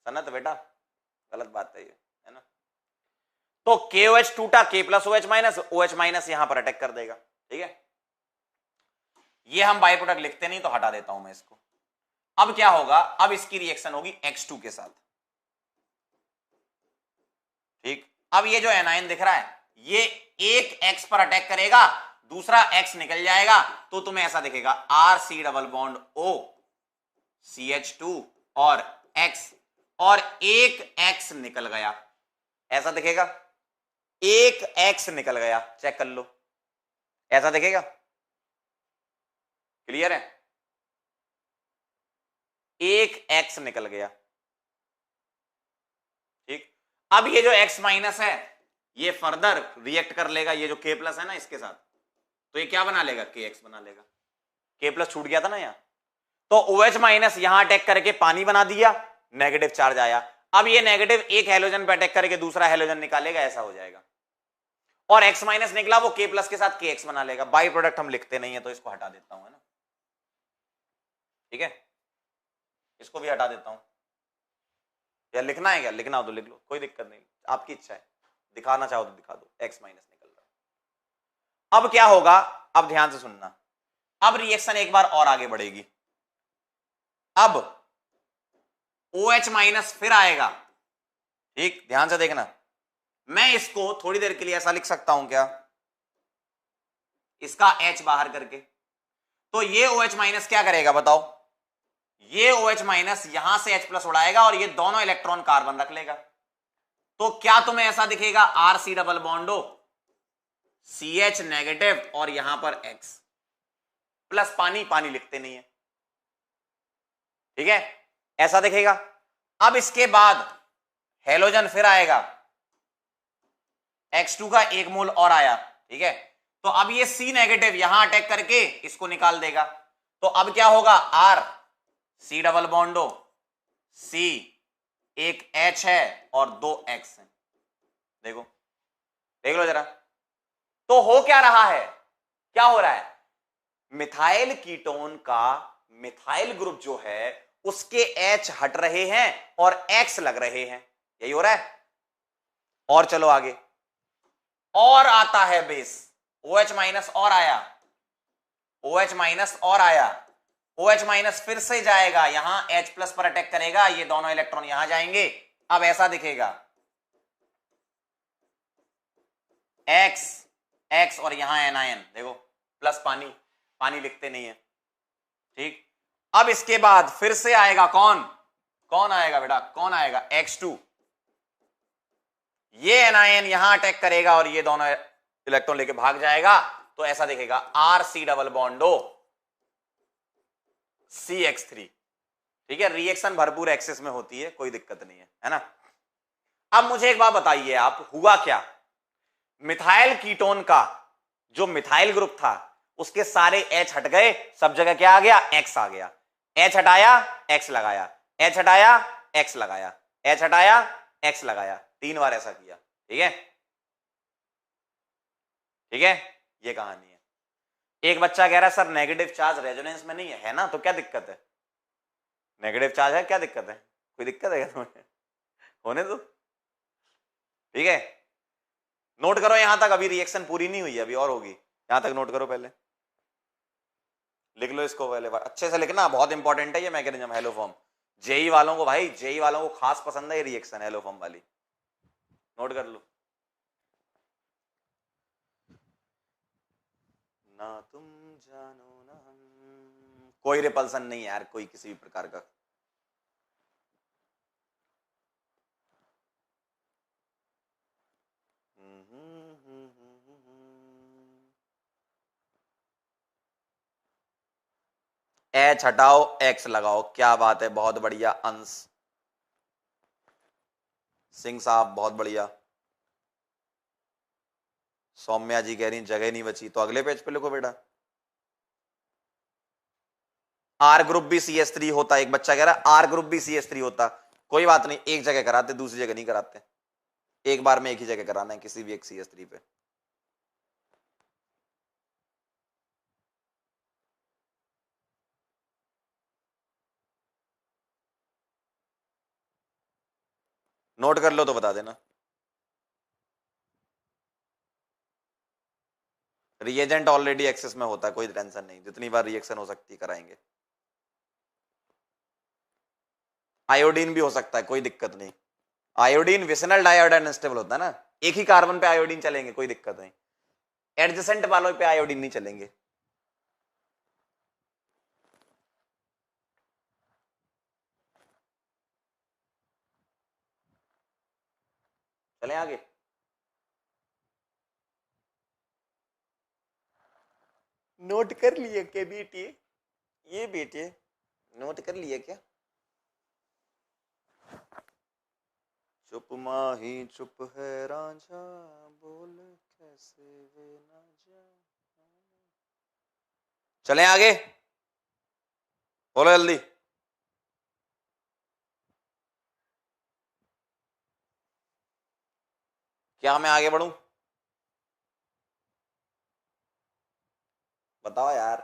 सनत बेटा, गलत बात है ये, है ना। तो KOH टूटा, K plus OH minus, OH minus यहां पर अटैक कर देगा, ठीक है। ये हम बाई प्रोडक्ट लिखते नहीं तो हटा देता हूं मैं इसको। अब क्या होगा? अब इसकी रिएक्शन होगी X2 के साथ, ठीक। अब ये जो एनायन दिख रहा है, ये एक X पर अटैक करेगा, दूसरा X निकल जाएगा, तो तुम्हें ऐसा दिखेगा RC double bond O CH2 और X, और एक X निकल गया, ऐसा दिखेगा। एक X निकल गया, चेक कर लो, ऐसा दिखेगा। क्लियर है? एक X निकल गया, ठीक। अब ये जो X माइनस है ये फर्दर रिएक्ट कर लेगा ये जो K प्लस है ना इसके साथ, तो ये क्या बना लेगा? KX बना लेगा। K प्लस छूट गया था ना यहां, तो OH माइनस यहां अटैक करके पानी बना दिया, नेगेटिव चार्ज आया। अब ये नेगेटिव एक हेलोजन पे अटैक करके दूसरा हेलोजन निकालेगा, ऐसा हो जाएगा। और X माइनस निकला, वो K प्लस के साथ KX बना लेगा। बाई प्रोडक्ट हम लिखते नहीं है तो इसको हटा देता हूं, है ना, ठीक है। इसको भी हटा देता हूं, या लिखना है क्या? लिखना हो तो लिख लो, कोई दिक्कत नहीं, आपकी इच्छा है। दिखाना चाहो तो दिखा दो, X माइनस निकल रहा। अब क्या होगा? अब ध्यान से सुनना, अब रिएक्शन एक बार और आगे बढ़ेगी। अब OH माइनस फिर आएगा, ठीक, ध्यान से देखना। मैं इसको थोड़ी देर के लिए ऐसा लिख सकता हूं क्या? इसका H बाहर करके, तो ये OH माइनस क्या करेगा बताओ? ये OH माइनस यहां से H प्लस उड़ाएगा और ये दोनों इलेक्ट्रॉन कार्बन रख लेगा। तो क्या तुम्हें ऐसा दिखेगा? RC डबल बॉन्डो CH नेगेटिव और यहां पर X प्लस पानी, पानी लिखते नहीं है, ठीक है, ऐसा दिखेगा। अब इसके बाद हेलोजन फिर आएगा, X2 का एक मोल और आया, ठीक है। तो अब ये C नेगेटिव यहां अटैक करके इसको निकाल देगा। तो अब क्या होगा? R C डबल बॉन्डो C, एक H है और 2 X है। देखो देख लो जरा, तो हो क्या रहा है, क्या हो रहा है, मिथाइल कीटोन का मिथाइल ग्रुप जो है उसके H हट रहे हैं और X लग रहे हैं, यही हो रहा है। और चलो आगे, और आता है बेस OH माइनस और आया, OH माइनस और आया, OH माइनस फिर से जाएगा यहां H प्लस पर अटैक करेगा, ये दोनों इलेक्ट्रॉन यहां जाएंगे। अब ऐसा दिखेगा X X और यहां एनायन, देखो प्लस पानी, पानी लिखते नहीं है, ठीक। अब इसके बाद फिर से आएगा कौन, कौन आएगा बेटा, कौन आएगा, X2, ये एनायन यहां अटैक करेगा और ये दोनों इलेक्ट्रॉन लेके भाग जाएगा। तो ऐसा दिखेगा RC डबल बॉन्डो CX3, ठीक है। रिएक्शन भरपूर एक्सेस में होती है, कोई दिक्कत नहीं है ना। अब मुझे एक बात बताइए आप, हुआ क्या, मिथाइल कीटोन का जो मिथाइल ग्रुप था उसके सारे H हट गए, सब जगह क्या आ गया, X आ गया। H हटाया X लगाया, H हटाया X लगाया, H हटाया X लगाया, 3 बार ऐसा किया, ठीक है, ठीक है। ये कहानी है। एक बच्चा कह रहा है सर नेगेटिव चार्ज रेजोनेंस में नहीं है ना, तो क्या दिक्कत है, नेगेटिव चार्ज है, क्या दिक्कत है, कोई दिक्कत है क्या तुम्हें, होने दो, ठीक है। नोट करो यहां तक, अभी रिएक्शन पूरी नहीं हुई है, अभी और होगी, यहां तक नोट करो, पहले लिख लो इसको, पहले अच्छे से लिखना, बहुत इंपॉर्टेंट है ये मैकेनिज्म हेलो फॉर्म। जेई वालों को भाई, जेई वालों को खास पसंद है ये रिएक्शन हेलो फॉर्म वाली, नोट कर लो। ना तुम जानो ना हम, कोई रिपल्सन नहीं यार, कोई किसी भी प्रकार का। H हटाओ X लगाओ, क्या बात है, बहुत बढ़िया अंश सिंह साहब, बहुत बढ़िया। सौम्या जी कह रही जगह नहीं बची, तो अगले पेज पे लिखो बेटा। R ग्रुप भी CH3 होता, एक बच्चा कह रहा R ग्रुप भी CH3 होता, कोई बात नहीं, एक जगह कराते, दूसरी जगह नहीं कराते, एक बार में एक ही जगह कराना है किसी भी एक CH3 पे। नोट कर लो तो बता देना। रिएजेंट ऑलरेडी एक्सेस में होता है, कोई टेंशन नहीं, जितनी बार रिएक्शन हो सकती है कराएंगे। आयोडीन भी हो सकता है, कोई दिक्कत नहीं, आयोडीन विसिनल डाइआयोडाइन अनस्टेबल होता है ना, एक ही कार्बन पे आयोडीन चलेंगे, कोई दिक्कत नहीं, एडजेसेंट वालों पे आयोडीन नहीं चलेंगे। चलें आगे, नोट कर लिए क्या बेटे, ये बेटे नोट कर लिए क्या, चुप माही चुप है रांझा, बोल कैसे वे ना जा। चलें आगे, बोलो जल्दी। क्या मैं आगे बढ़ूं, बताओ यार,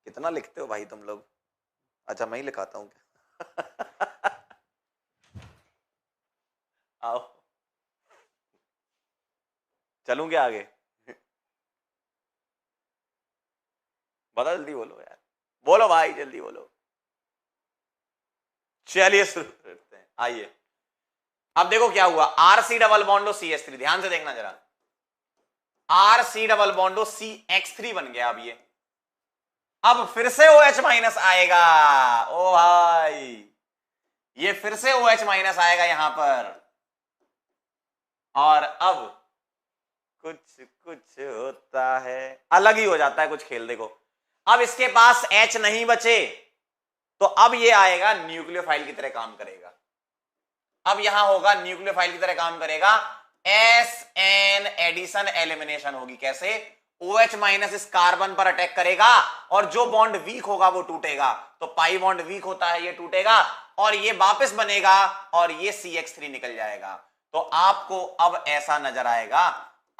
कितना लिखते हो भाई तुम लोग। अच्छा मैं ही लिखाता हूं क्या आओ, चलूं क्या आगे, बताओ जल्दी बोलो यार, बोलो भाई जल्दी बोलो। चलिए शुरू करते हैं, आइए। अब देखो क्या हुआ, RC डबल बॉन्डो CH3, ध्यान से देखना जरा, RC डबल बॉन्डो CX3 बन गया। अब ये, अब फिर से OH माइनस आएगा, ओ भाई ये फिर से OH माइनस आएगा यहां पर, और अब कुछ कुछ होता है, अलग ही हो जाता है कुछ खेल। देखो अब इसके पास H नहीं बचे, तो अब ये आएगा न्यूक्लियोफाइल की तरह काम करेगा, अब यहां होगा न्यूक्लियोफाइल की तरह काम करेगा, SN एडिशन एलिमिनेशन होगी। कैसे, OH माइनस इस कार्बन पर अटैक करेगा और जो बॉन्ड वीक होगा वो टूटेगा, तो पाई बॉन्ड वीक होता है, ये टूटेगा और ये वापस बनेगा और ये CH3 निकल जाएगा। तो आपको अब ऐसा नजर आएगा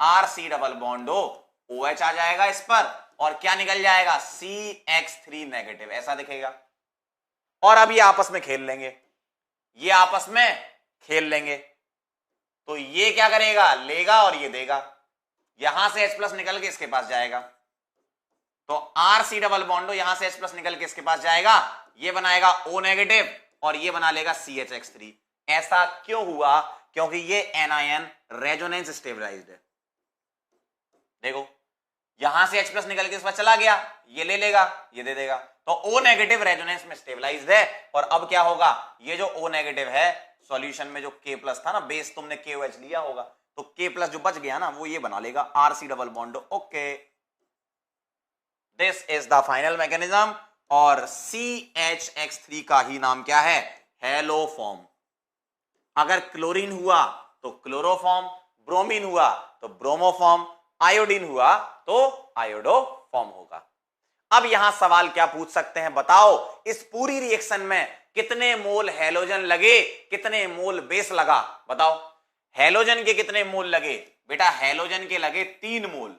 RC डबल बॉन्ड OH आ जाएगा इस पर और क्या निकल जाएगा CH3 नेगेटिव, ऐसा दिखेगा। और अब ये आपस में खेल लेंगे, ये आपस में खेल लेंगे, तो ये क्या करेगा, लेगा और ये देगा, यहां से H+ निकल के इसके पास जाएगा, तो RC डबल बॉन्ड यहां से H+ निकल के इसके पास जाएगा, ये बनाएगा O नेगेटिव और ये बना लेगा CHX3। ऐसा क्यों हुआ, क्योंकि ये एनायन रेजोनेंस स्टेबलाइज्ड है। देखो यहां से H+ निकल के इस पास चला गया, ये ले लेगा, ये दे देगा, तो O नेगेटिव रेजोनेंस में स्टेबलाइज्ड है। और अब क्या होगा, ये जो O नेगेटिव है सॉल्यूशन में जो K+ था ना, बेस तुमने KOH लिया होगा, तो K+ जो बच गया ना वो ये बना लेगा RC double bond. Okay, this is the final mechanism. और CHX3 का ही नाम क्या है, हेलोफॉर्म। अगर क्लोरीन हुआ तो क्लोरोफॉर्म, ब्रोमीन हुआ तो ब्रोमोफॉर्म, आयोडीन हुआ तो आयोडोफॉर्म होगा। अब यहां सवाल क्या पूछ सकते हैं, बताओ इस पूरी रिएक्शन में कितने मोल हैलोजन लगे, कितने मोल बेस लगा, बताओ। हैलोजन के कितने मोल लगे बेटा, हैलोजन के लगे 3 मोल,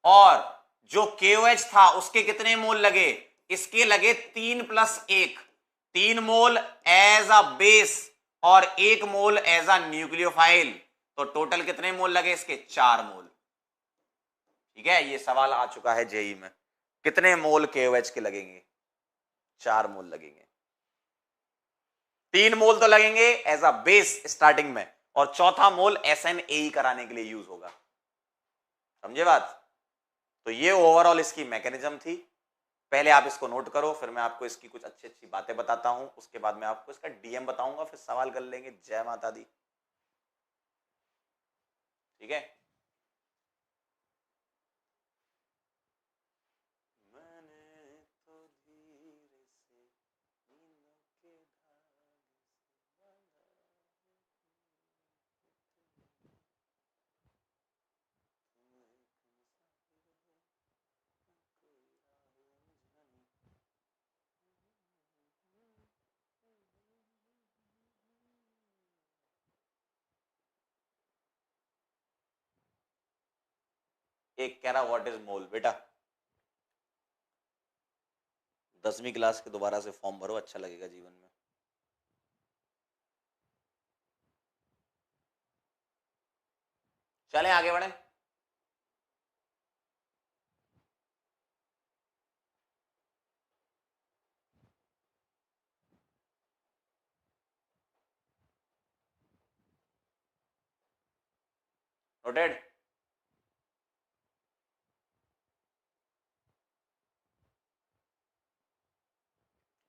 और जो KOH था उसके कितने मोल लगे, इसके लगे 3 + 1, 3 मोल एज अ बेस और 1 मोल एज अ न्यूक्लियोफाइल, तो टोटल कितने मोल लगे इसके, 4 मोल। ठीक है, ये सवाल आ चुका है जेई में, कितने मोल KOH के लगेंगे, 4 मोल लगेंगे। 3 मोल तो लगेंगे एज अ बेस स्टार्टिंग में, और चौथा मोल SNAE कराने के लिए यूज होगा, समझे बात। तो ये ओवरऑल इसकी मैकेनिज्म थी। पहले आप इसको नोट करो, फिर मैं आपको इसकी कुछ अच्छी अच्छी बातें बताता हूं, उसके बाद मैं आपको इसका DM बताऊंगा, फिर सवाल कर लेंगे। जय माता दी। ठीक है, एक कह रहा व्हाट इज मोल, बेटा 10वीं क्लास के दोबारा से फॉर्म भरो, अच्छा लगेगा जीवन में। चलें आगे बढ़े। नोटेड।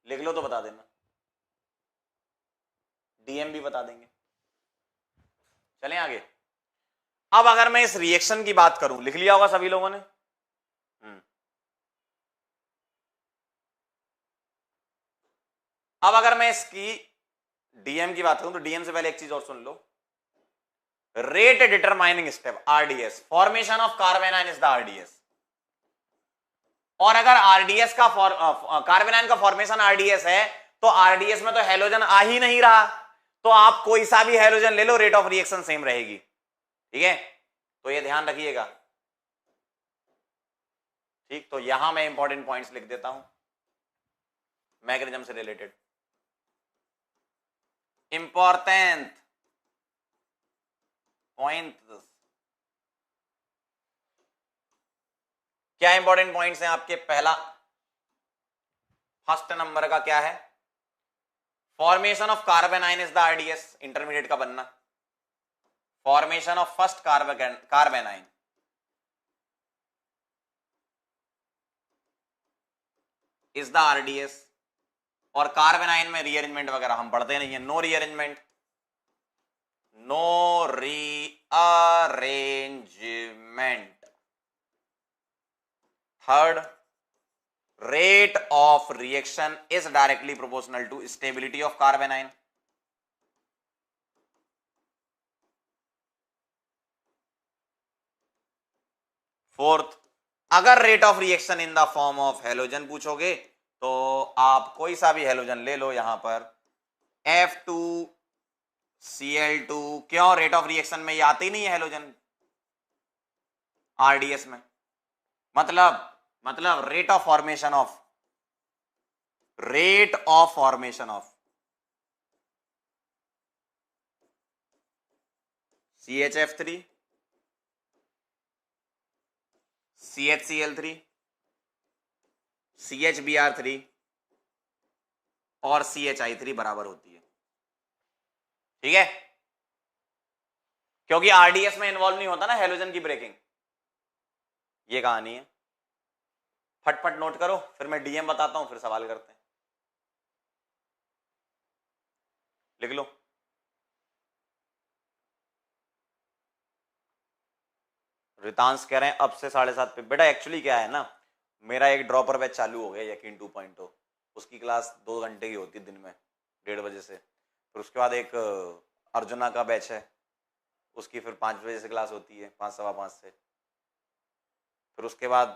लिख लो तो बता देना, DM भी बता देंगे। चलें आगे। अब अगर मैं इस रिएक्शन की बात करूं, लिख लिया होगा सभी लोगों ने। अब अगर मैं इसकी DM की बात करूं तो DM से पहले एक चीज और सुन लो, rate determining step RDS, formation of carbanion is the RDS। और अगर RDS का कार्बेनाइन का फॉर्मेशन RDS है, तो RDS में तो हैलोजन आ ही नहीं रहा, तो आप कोई सा भी हैलोजन ले लो, रेट ऑफ रिएक्शन सेम रहेगी। ठीक है, तो ये ध्यान रखिएगा। ठीक, तो यहां मैं इंपॉर्टेंट पॉइंट्स लिख देता हूं मैकेनिज्म से रिलेटेड। इंपॉर्टेंट पॉइंट, क्या इंपॉर्टेंट पॉइंट्स हैं आपके, पहला फर्स्ट नंबर का क्या है, formation of carbanion is the RDS, intermediate का बनना, formation of first कार्बेनाइन is the RDS। और कार्बेनाइन में रीअरेंजमेंट वगैरह हम पढ़ते नहीं है, no rearrangement, no rearrangement. Third, rate of reaction is directly proportional to stability of carbanion. Fourth, अगर rate of reaction in the form of halogen पूछोगे तो आप कोई सा भी हेलोजन ले लो, यहां पर F2Cl2, क्यों रेट ऑफ रिएक्शन में ये आते ही नहीं है हेलोजन आरडीएस में, मतलब rate of formation of CHF3, CHCl3, CHBr3 और CHI3 बराबर होती है, ठीक है, क्योंकि आरडीएस में इन्वॉल्व नहीं होता ना हेलोजन की ब्रेकिंग। ये कहानी है, फटफट नोट करो, फिर मैं डीएम बताता हूं, फिर सवाल करते हैं। लिख लो। रितांश कह रहे हैं अब से 7:30 पे। बेटा एक्चुअली क्या है ना, मेरा एक ड्रॉपर बैच चालू हो गया यकीन 2.0, उसकी क्लास 2 घंटे की होती है दिन में 1:30 बजे से, फिर उसके बाद एक अर्जुना का बैच है, उसकी फिर 5 बजे से क्लास होती है, 5 सवा 5 से, फिर उसके बाद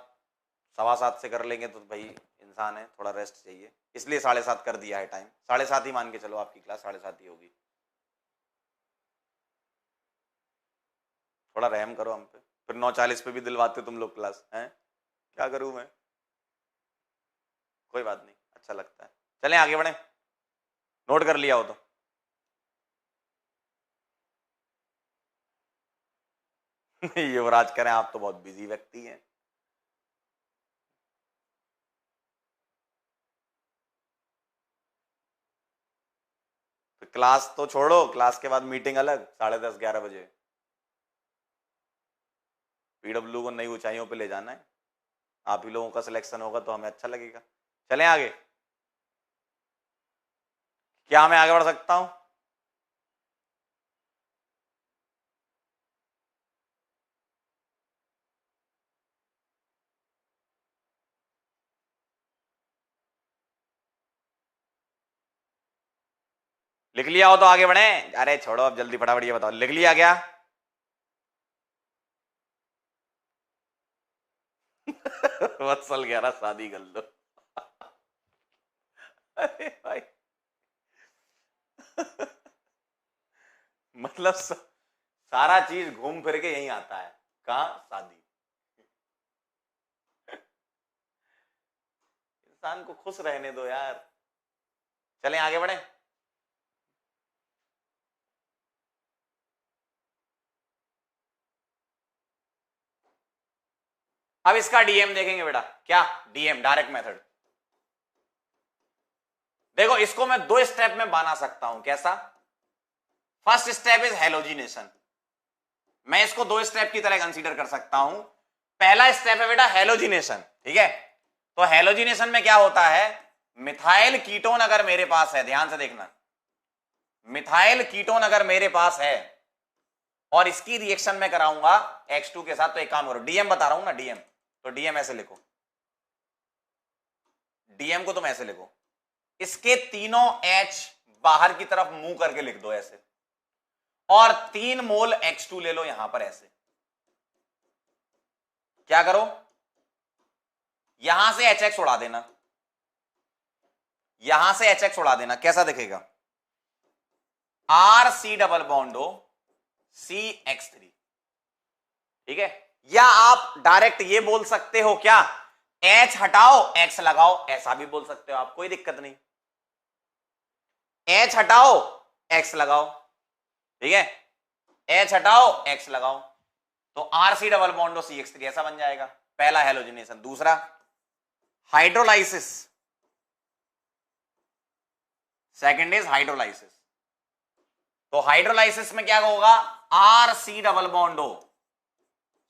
7:15 से कर लेंगे तो भाई इंसान है, थोड़ा रेस्ट चाहिए, इसलिए 7:30 कर दिया है टाइम। 7:30 ही मान के चलो, आपकी क्लास 7:30 ही होगी। थोड़ा रहम करो हम पे, फिर 9:40 पे भी दिलवाते तुम लोग क्लास हैं, क्या करूं मैं, कोई बात नहीं, अच्छा लगता है। चलें आगे बढ़े, नोट कर लिया हो तो। युवराज कह रहे हैं आप तो बहुत बिजी व्यक्ति हैं। तो क्लास तो छोड़ो, क्लास के बाद मीटिंग अलग 10:30-11 बजे, पीडब्ल्यू को नई ऊंचाइयों पे ले जाना है, आप ही लोगों का सिलेक्शन होगा तो हमें अच्छा लगेगा। चलें आगे, क्या मैं आगे बढ़ सकता हूं? लिख लिया हो तो आगे बढ़े। अरे छोड़ो अब, जल्दी फटाफट ये बताओ, लिख लिया क्या? वत्सल कह रहा शादी कर लो। अरे भाई मतलब सारा चीज घूम फिर के यही आता है, कहां? शादी। इंसान को खुश रहने दो यार। चलें आगे बढ़े। अब इसका डीएम देखेंगे बेटा। क्या डीएम? Direct method. देखो इसको मैं 2 स्टेप में बना सकता हूं। कैसा? फर्स्ट स्टेप इज हेलोजिनेशन, मैं इसको 2 स्टेप की तरह कंसीडर कर सकता हूं। पहला स्टेप है बेटा हेलोजिनेशन, ठीक है। तो हेलोजिनेशन में क्या होता है, मिथाइल कीटोन अगर मेरे पास है, ध्यान से देखना, मिथाइल कीटोन अगर मेरे पास है और इसकी रिएक्शन में कराऊंगा X2 के साथ, तो एक काम करो, डीएम बता रहा हूं ना, डीएम, तो डीएम ऐसे लिखो, डीएम को तुम ऐसे लिखो, इसके तीनों H बाहर की तरफ मुंह करके लिख दो ऐसे, और 3 मोल X2 ले लो यहां पर ऐसे। क्या करो, यहां से HX उड़ा देना, यहां से HX उड़ा देना, कैसा दिखेगा? RC डबल बॉन्डो CX3, ठीक है। या आप डायरेक्ट ये बोल सकते हो, क्या H हटाओ X लगाओ, ऐसा भी बोल सकते हो आप, कोई दिक्कत नहीं। H हटाओ X लगाओ, ठीक है, H हटाओ X लगाओ, तो RC डबल बॉन्डो CX3 ऐसा बन जाएगा। पहला हेलोजिनेशन। दूसरा हाइड्रोलाइसिस, सेकंड इज हाइड्रोलाइसिस। तो हाइड्रोलाइसिस में क्या होगा, RC डबल बॉन्डो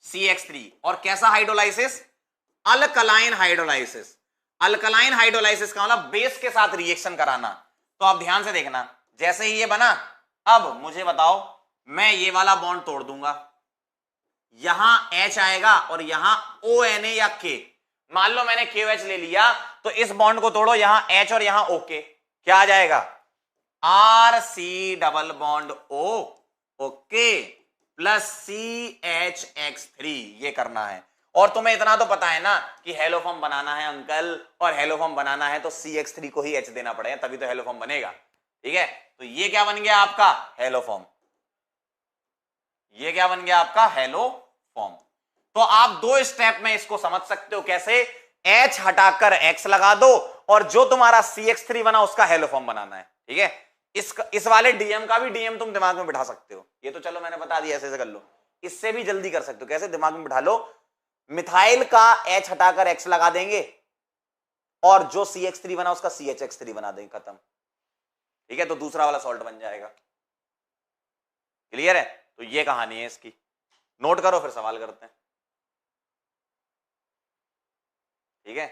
CX3, और कैसा hydrolysis? Alkaline hydrolysis. Alkaline hydrolysis का मतलब बेस के साथ रिएक्शन कराना। तो आप ध्यान से देखना, जैसे ही ये बना, अब मुझे बताओ, मैं ये वाला बॉन्ड तोड़ दूंगा, यहां H आएगा और यहां ONA या K, मान लो मैंने KOH ले लिया, तो इस बॉन्ड को तोड़ो, यहां H और यहां OK, क्या आ जाएगा? RC double bond O OK plus CHX3, ये करना है। और तुम्हें इतना तो पता है ना कि हेलोफॉर्म बनाना है अंकल, और हेलोफॉर्म बनाना है तो CH3 को ही H देना पड़ेगा, तभी तो हेलोफॉर्म बनेगा। ठीक है, तो ये क्या बन गया आपका हेलोफॉर्म, ये क्या बन गया आपका हेलोफॉर्म। तो आप दो स्टेप में इसको समझ सकते हो कैसे, H हटाकर X लगा दो और जो तुम्हारा CH3 बना उसका हेलोफॉर्म बनाना है। ठीक है, इस वाले DM का भी DM तुम दिमाग में बिठा सकते हो, ये तो चलो मैंने बता दिया, ऐसे ऐसे कर लो। इससे भी जल्दी कर सकते हो, कैसे, दिमाग में बिठा लो, मिथाइल का H हटाकर X लगा देंगे और जो CH3 बना उसका CHX3 बना देंगे, खत्म। ठीक है, तो दूसरा वाला सॉल्ट बन जाएगा। क्लियर है, तो ये कहानी है इसकी, नोट करो फिर सवाल करते हैं। ठीक है,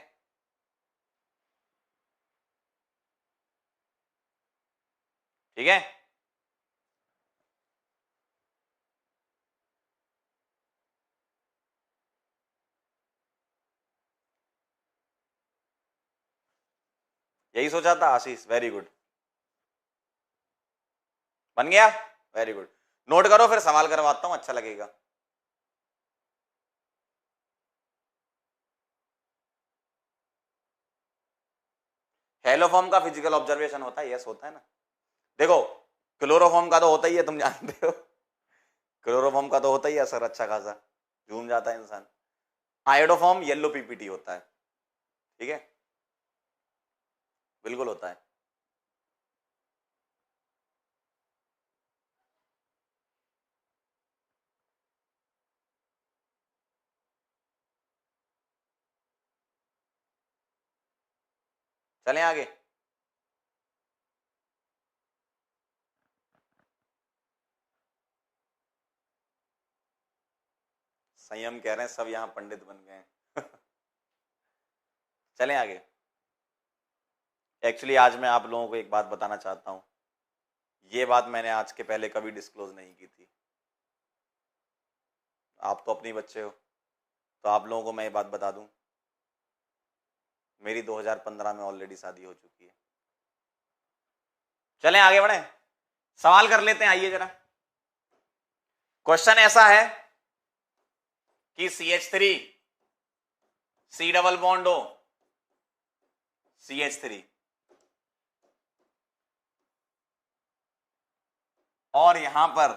ठीक है, यही सोचा था आशीष, वेरी गुड, बन गया, वेरी गुड। नोट करो फिर सवाल करवाता हूं, अच्छा लगेगा। हेलोफॉर्म का फिजिकल ऑब्जर्वेशन होता है, यस होता है ना। देखो क्लोरोफॉर्म का तो होता ही है, तुम जानते हो, क्लोरोफॉर्म का तो होता ही है असर अच्छा खासा, झूम जाता है इंसान। आयोडोफॉर्म येलो पीपीटी होता है। ठीक है, बिल्कुल होता है। चलें आगे, संयम कह रहे हैं, सब यहां पंडित बन गए हैं। चलें आगे। एक्चुअली आज मैं आप लोगों को एक बात बताना चाहता हूं, ये बात मैंने आज के पहले कभी डिस्क्लोज नहीं की थी। आप तो अपने बच्चे हो, तो आप लोगों को मैं ये बात बता दूं, मेरी 2015 में ऑलरेडी शादी हो चुकी है। चलें आगे बढ़े, सवाल कर लेते हैं, आइए जरा। क्वेश्चन ऐसा है कि CH3 C डबल बॉन्ड हो CH3 और यहां पर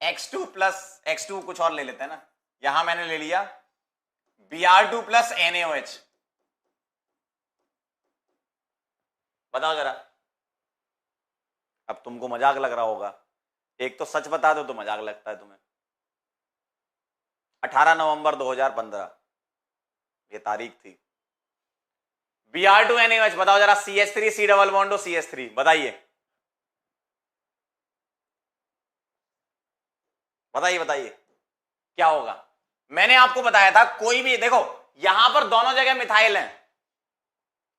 X2 प्लस X2 कुछ और ले लेते हैं ना, यहां मैंने ले लिया Br2 प्लस NaOH। बताओ जरा, अब तुमको मजाक लग रहा होगा, एक तो सच बता दो तो मजाक लगता है तुम्हें। 18 नवंबर 2015 ये तारीख थी। Br2 NaOH, बताओ जरा, CH3 C डबल बॉन्ड हो CH3, बताइए बताइए बताइए क्या होगा। मैंने आपको बताया था, कोई भी, देखो यहां पर दोनों जगह मिथाइल है,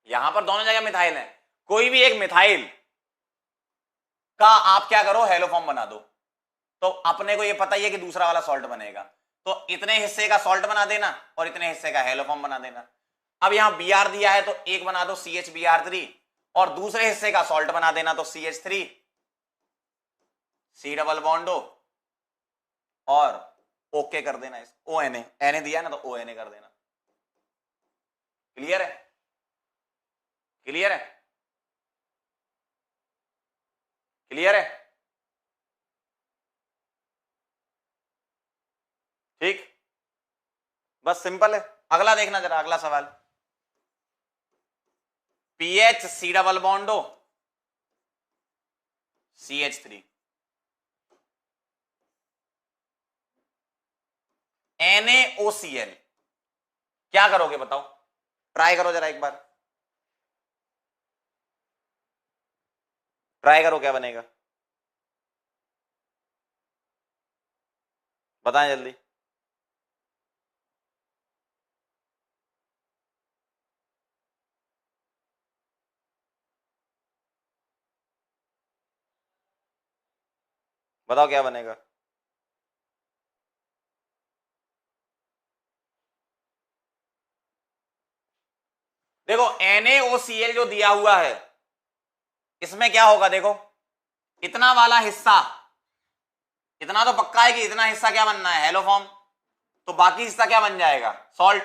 यहां पर दोनों जगह मिथाइल है, कोई भी एक मिथाइल का आप क्या करो, हेलोफॉर्म बना दो, तो अपने को ये पता ही है कि दूसरा वाला सॉल्ट बनेगा, तो इतने हिस्से का सॉल्ट बना देना और इतने हिस्से का हेलोफॉर्म बना देना। अब यहां Br दिया है तो एक बना दो CHBr3 और दूसरे हिस्से का सॉल्ट बना देना, तो CH3 C डबल बॉन्ड हो और ओके कर देना, इस ONA, Na दिया है ना तो ONA कर देना। क्लियर है, क्लियर है, क्लियर है, ठीक, बस सिंपल है। अगला देखना जरा, अगला सवाल, पीएच सी डबल बॉन्ड हो CH3, NaOCl, क्या करोगे बताओ, ट्राई करो जरा एक बार, ट्राई करो क्या बनेगा, बताएं जल्दी। बताओ क्या बनेगा। देखो NaOCl जो दिया हुआ है इसमें क्या होगा, देखो इतना वाला हिस्सा, इतना तो पक्का है कि इतना हिस्सा क्या बनना है, हेलोफॉर्म, तो बाकी हिस्सा क्या बन जाएगा, सॉल्ट।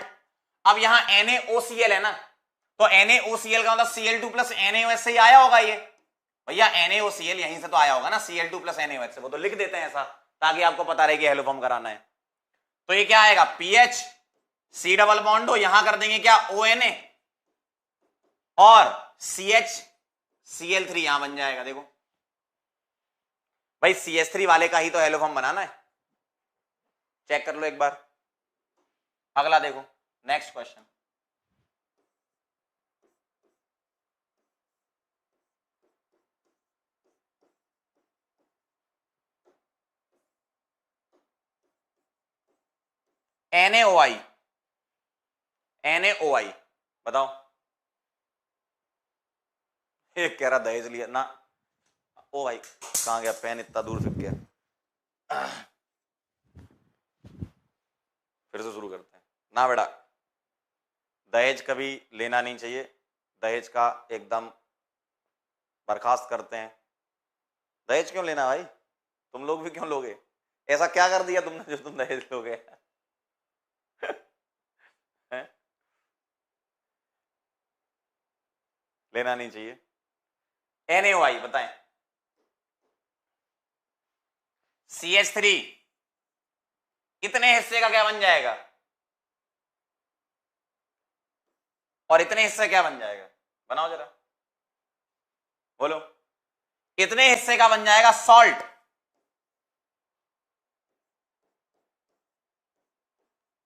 अब यहां NaOCl है ना, तो NaOCl का मतलब Cl2 प्लस NaOH से ही आया होगा ये भैया, NaOCl यहीं से तो आया होगा ना, Cl2 प्लस NaOH से, वो तो लिख देते हैं ऐसा ताकि आपको पता रहे कि हेलो फॉर्म कराना है। तो ये क्या आएगा, PH C डबल बॉन्ड हो, यहां कर देंगे क्या ONA और CH Cl3 यहां बन जाएगा। देखो भाई CH3 वाले का ही तो हेलो फॉर्म बनाना है, चेक कर लो एक बार। अगला देखो नेक्स्ट क्वेश्चन, NaOI बताओ। एक कह रहा दहेज लिया ना, ओ भाई कहां गया पेन, इतना दूर फिर गया। फिर से शुरू करते हैं ना बेटा, दहेज कभी लेना नहीं चाहिए, दहेज का एकदम बर्खास्त करते हैं। दहेज क्यों लेना भाई, तुम लोग भी क्यों लोगे, ऐसा क्या कर दिया तुमने जो तुम दहेज लोगे। लेना नहीं चाहिए। NaOI बताएं, CH3 इतने हिस्से का क्या बन जाएगा और इतने हिस्से क्या बन जाएगा, बनाओ जरा बोलो। इतने हिस्से का बन जाएगा सॉल्ट,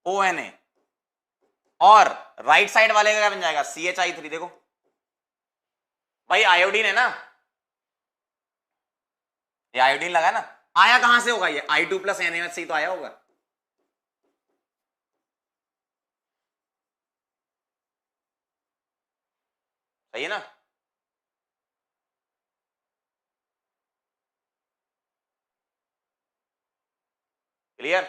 ONA, और राइट साइड वाले का क्या बन जाएगा, CHI3। देखो भाई आयोडीन है ना, ये आयोडीन लगा ना, आया कहां से होगा ये, I2 प्लस NaOH से तो आया होगा। सही है ना, क्लियर।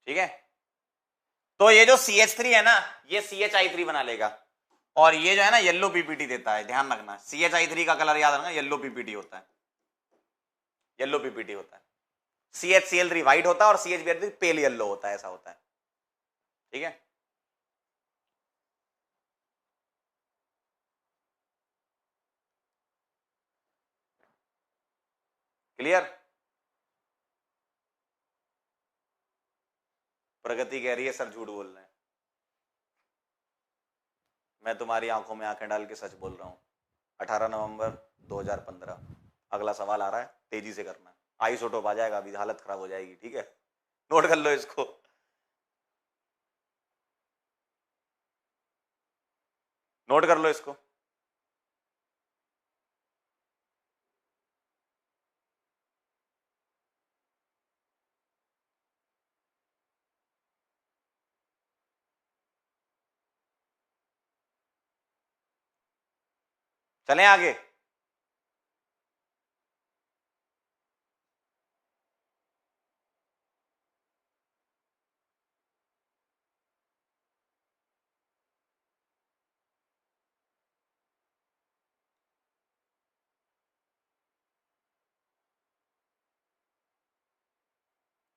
ठीक है, तो ये जो CH3 है ना, ये CHI3 बना लेगा, और ये जो है ना येलो पीपीटी देता है, ध्यान रखना। CHI3 का कलर याद रखना, येलो पीपीटी होता है, येलो पीपीटी होता है। CHCl3 व्हाइट होता है और CHBr3 पेल येलो होता है, ऐसा होता है। ठीक है, क्लियर। प्रगति कह रही है सर झूठ बोल रहे हैं, मैं तुम्हारी आंखों में आंखें डाल के सच बोल रहा हूं। 18 नवंबर 2015, अगला सवाल आ रहा है, तेजी से करना है, आइसोटोप आ जाएगा, अभी हालत खराब हो जाएगी। ठीक है, नोट कर लो इसको, नोट कर लो इसको। चलें आगे,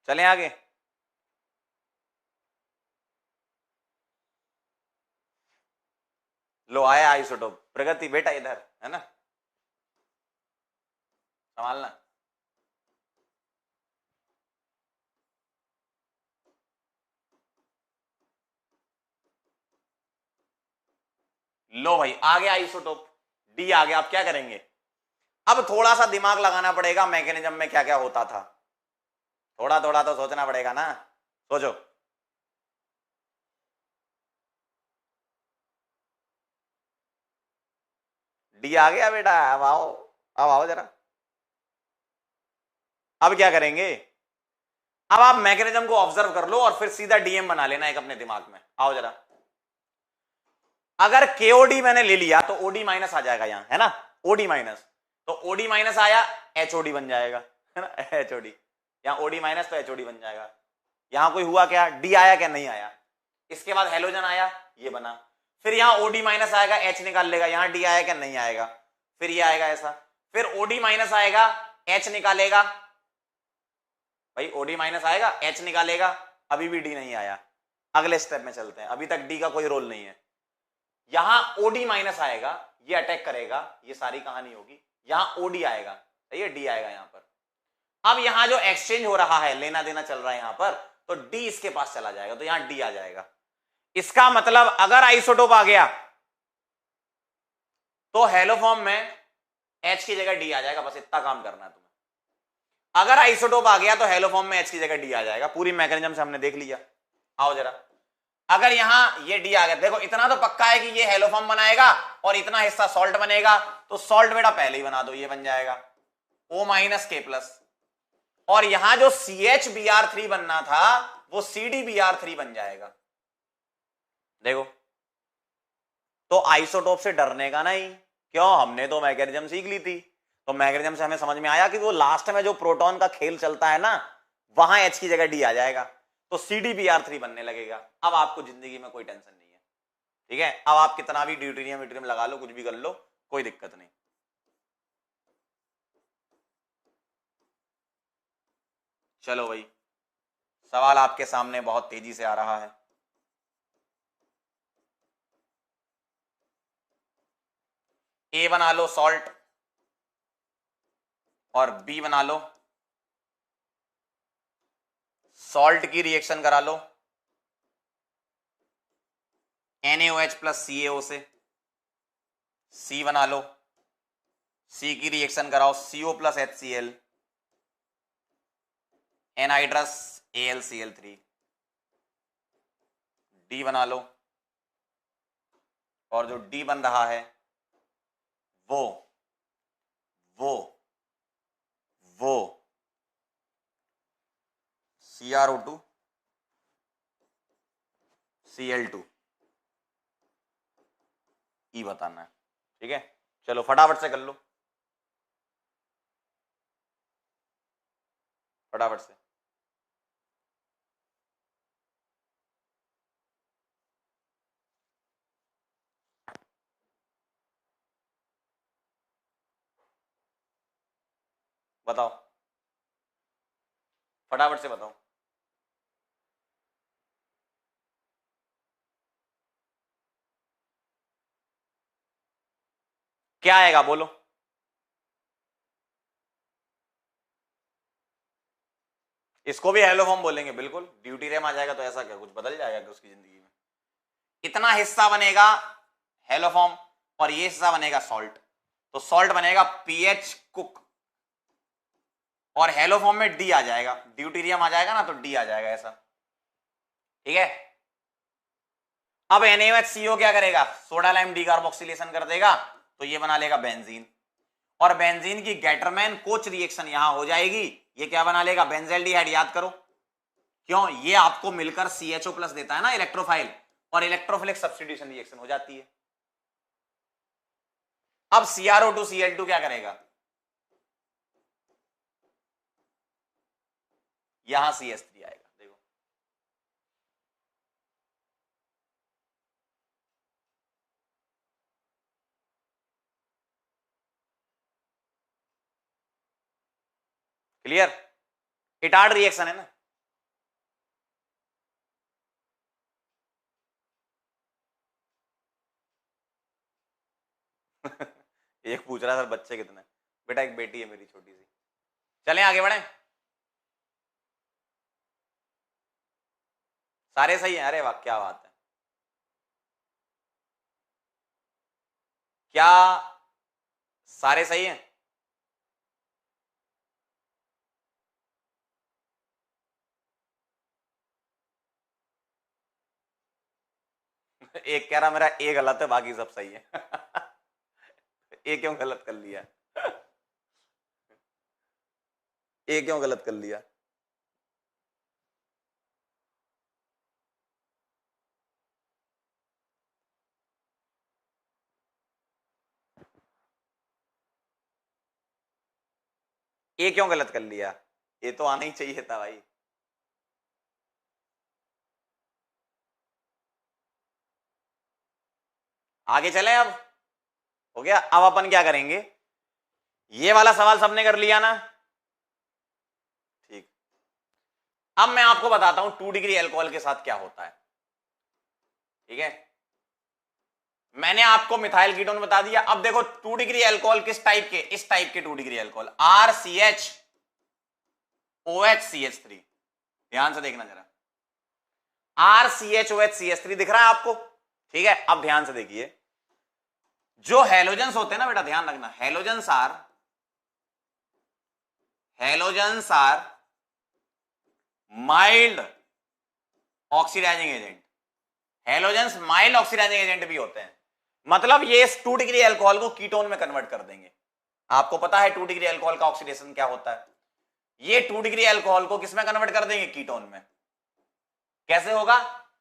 चलें आगे। लो आया आइसोटोप, प्रगति बेटा इधर है ना, संभालना। लो भाई आ गया आइसोटोप, डी आ गया। अब क्या करेंगे, अब थोड़ा सा दिमाग लगाना पड़ेगा, मैकेनिज्म में क्या क्या होता था, थोड़ा थोड़ा तो सोचना पड़ेगा ना, सोचो। डी आ गया बेटा, अब आओ, अब आओ जरा। अब क्या करेंगे, अब आप मैकेनिज्म को ऑब्जर्व कर लो और फिर सीधा डीएम बना लेना एक अपने दिमाग में। आओ जरा, अगर केओडी मैंने ले लिया तो ओडी माइनस आ जाएगा यहां, है ना, ओडी माइनस, तो ओडी माइनस आया एचओडी बन जाएगा, है ना, एचओडी, यहां ओडी माइनस तो एचओडी बन जाएगा। यहां कोई हुआ क्या, डी आया क्या, नहीं आया। इसके बाद हेलोजन आया, ये बना, फिर यहां ओडी माइनस आएगा, एच निकाल लेगा, यहां डी आया क्या, नहीं आएगा, फिर ये आएगा ऐसा, फिर ओडी माइनस आएगा, एच निकालेगा, भाई ओडी माइनस आएगा, एच निकालेगा, अभी भी डी नहीं आया। अगले स्टेप में चलते हैं, अभी तक डी का कोई रोल नहीं है। यहां ओडी माइनस आएगा, ये अटैक करेगा, ये सारी कहानी होगी। यहां ओडी आएगा, ये डी आएगा यहां पर। अब यहां जो एक्सचेंज हो रहा है, लेना देना चल रहा है यहां पर, तो डी इसके पास चला जाएगा, तो यहां डी आ जाएगा। इसका मतलब अगर आइसोटोप आ गया तो हेलोफॉर्म में एच की जगह डी आ जाएगा, बस इतना काम करना है तुम्हें। अगर आइसोटोप आ गया तो हेलोफॉर्म में एच की जगह डी आ जाएगा, पूरी मैकेनिज्म से हमने देख लिया। आओ जरा, अगर यहां ये डी आ गया, देखो इतना तो पक्का है कि ये हेलोफॉर्म बनाएगा और इतना हिस्सा सॉल्ट बनेगा, तो सॉल्ट बेटा पहले ही बना दो, ये बन जाएगा O माइनस के प्लस, और यहां जो CHBr3 बनना था वो CdBr3 बन जाएगा। देखो, तो आइसोटोप से डरने का नहीं, क्यों, हमने तो मैकेनिज्म सीख ली थी। तो मैकेनिज्म से हमें समझ में आया कि वो लास्ट में जो प्रोटॉन का खेल चलता है ना, वहां H की जगह D आ जाएगा, तो CdBr3 बनने लगेगा। अब आपको जिंदगी में कोई टेंशन नहीं है, ठीक है। अब आप कितना भी ड्यूटेरियम लगा लो, कुछ भी कर लो, कोई दिक्कत नहीं। चलो भाई, सवाल आपके सामने बहुत तेजी से आ रहा है। ए बना लो सॉल्ट और बी बना लो, सॉल्ट की रिएक्शन करा लो NaOH प्लस CaO से, सी बना लो, सी की रिएक्शन कराओ CO plus HCl, anhydrous AlCl3, D बना लो, और जो डी बन रहा है वो CrO2 Cl2 ई बताना है, ठीक है। चलो फटाफट से कर लो, फटाफट से। बताओ, फटाफट से बताओ। क्या आएगा बोलो। इसको भी हेलोफॉर्म बोलेंगे, बिल्कुल। ड्यूटीरियम आ जाएगा तो ऐसा क्या, कुछ बदल जाएगा कि उसकी जिंदगी में। इतना हिस्सा बनेगा हेलोफॉर्म और ये हिस्सा बनेगा सॉल्ट, तो सॉल्ट बनेगा पीएच कुक, और हेलोफॉर्म में डी आ जाएगा, ड्यूटीरियम आ जाएगा ना, तो डी आ जाएगा ऐसा, ठीक है। अब NaOHCO क्या करेगा, सोडा लाइम डीकार्बोक्सिलेशन कर देगा, तो ये बना लेगा बेंजीन, और बेंजीन की गेटरमैन कोच रिएक्शन यहां हो जाएगी, ये क्या बना लेगा, बेंजेल्डिहाइड। याद करो, क्यों, ये आपको मिलकर CHO प्लस देता है ना इलेक्ट्रोफाइल, और इलेक्ट्रोफिलिक सब्स्टिट्यूशन रिएक्शन हो जाती है। अब CrO2 Cl2 क्या करेगा, यहां CH3 आएगा, देखो। क्लियर, इटार्ड रिएक्शन है ना। एक पूछ रहा था बच्चे कितने, बेटा एक बेटी है मेरी छोटी सी। चलें आगे बढ़े, सारे सही हैं, अरे वाह क्या बात है। क्या सारे सही हैं? एक कह रहा मेरा ए गलत है, बाकी सब सही है। ए क्यों गलत कर लिया, ए क्यों गलत कर लिया? ए क्यों गलत कर लिया, ए तो आना ही चाहिए था भाई। आगे चलें, अब हो गया। अब अपन क्या करेंगे, ये वाला सवाल सबने कर लिया ना? ठीक। अब मैं आपको बताता हूं 2 डिग्री अल्कोहल के साथ क्या होता है। ठीक है, मैंने आपको मिथाइल कीटोन बता दिया। अब देखो 2 डिग्री अल्कोहल किस टाइप के, इस टाइप के 2 डिग्री अल्कोहल, RCH OHCH3। ध्यान से देखना जरा, RCH OHCH3 दिख रहा है आपको? ठीक है, अब ध्यान से देखिए, जो हैलोजेंस होते हैं ना बेटा, ध्यान रखना, halogens are mild oxidizing agent. Halogens mild oxidizing agent भी होते हैं, मतलब ये इस 2 डिग्री अल्कोहल को कीटोन में कन्वर्ट कर देंगे। आपको पता है 2 डिग्री अल्कोहल का ऑक्सीडेशन क्या होता है? ये 2 डिग्री अल्कोहल को किसमें कन्वर्ट कर देंगे? कीटोन में। कैसे होगा?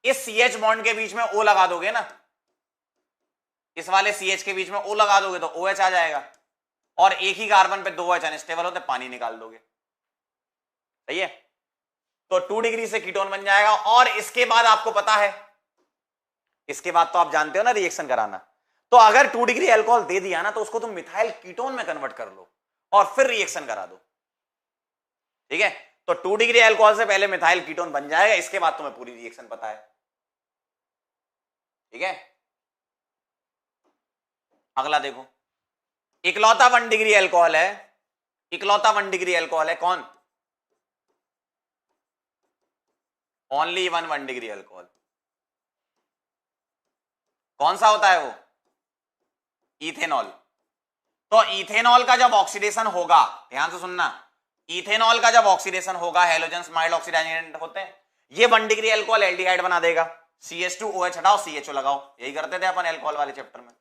इस CH बॉन्ड के बीच में O लगा दोगे ना, इस वाले CH के बीच में O लगा दोगे तो OH आ जाएगा, और एक ही कार्बन पे 2 OH अनस्टेबल होते, पानी निकाल दोगे। सही है, तो 2 डिग्री से कीटोन बन जाएगा। और इसके बाद आपको पता है, इसके बाद तो आप जानते हो ना रिएक्शन कराना, तो अगर 2 डिग्री अल्कोहल दे दिया ना तो उसको तुम मिथाइल कीटोन में कन्वर्ट कर लो और फिर रिएक्शन करा दो। ठीक है, तो 2 डिग्री अल्कोहल से पहले मिथाइल कीटोन बन जाएगा, इसके बाद तुम्हें पूरी रिएक्शन पता है। ठीक है, अगला देखो, इकलौता 1 डिग्री अल्कोहल है, इकलौता 1 डिग्री अल्कोहल है कौन? Only 1 degree alcohol. कौन सा होता है वो? इथेनॉल। तो इथेनॉल का जब ऑक्सीडेशन होगा, ध्यान से सुनना, इथेनॉल का जब ऑक्सीडेशन होगा, हैलोजेंस माइल्ड ऑक्सीडाइजिंग एजेंट होते हैं, ये 1 डिग्री अल्कोहल एल्डिहाइड बना देगा। CH2OH हटाओ, CHO लगाओ, यही करते थे अपन अल्कोहल वाले चैप्टर में।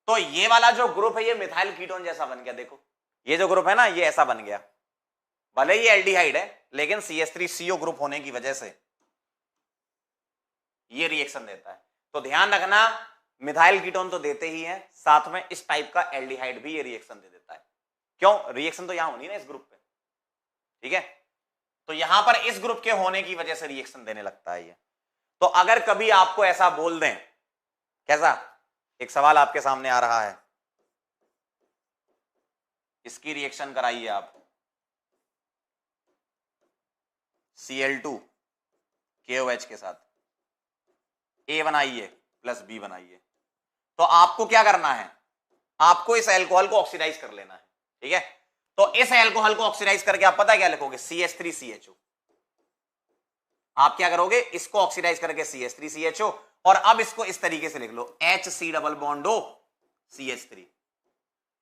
तो ये वाला जो ग्रुप है ये मिथाइल कीटोन जैसा बन गया। देखो ये जो ग्रुप है ना, ये ऐसा बन गया, भले ये एल्डिहाइड है लेकिन CH3CO ग्रुप होने की वजह से ये रिएक्शन देता है। तो ध्यान रखना, मिथाइल कीटोन तो देते ही हैं, साथ में इस टाइप का एल्डिहाइड भी ये रिएक्शन दे देता है। क्यों? रिएक्शन तो यहां होनी ना इस ग्रुप पे। ठीक है, तो यहां पर इस ग्रुप के होने की वजह से रिएक्शन देने लगता है ये। तो अगर कभी आपको ऐसा बोल दें, कैसा, एक सवाल आपके सामने आ रहा है, इसकी रिएक्शन कराइए आप, Cl2KOH के साथ A बनाइए प्लस B बनाइए, तो आपको क्या करना है? आपको इस अल्कोहल को ऑक्सीडाइज कर लेना है। ठीक है, तो इस अल्कोहल को ऑक्सीडाइज करके आप पता क्या लिखोगे? CH3CHO। आप क्या करोगे? इसको ऑक्सीडाइज करके CH3CHO, और अब इसको इस तरीके से लिख लो, HC double bond O CH3।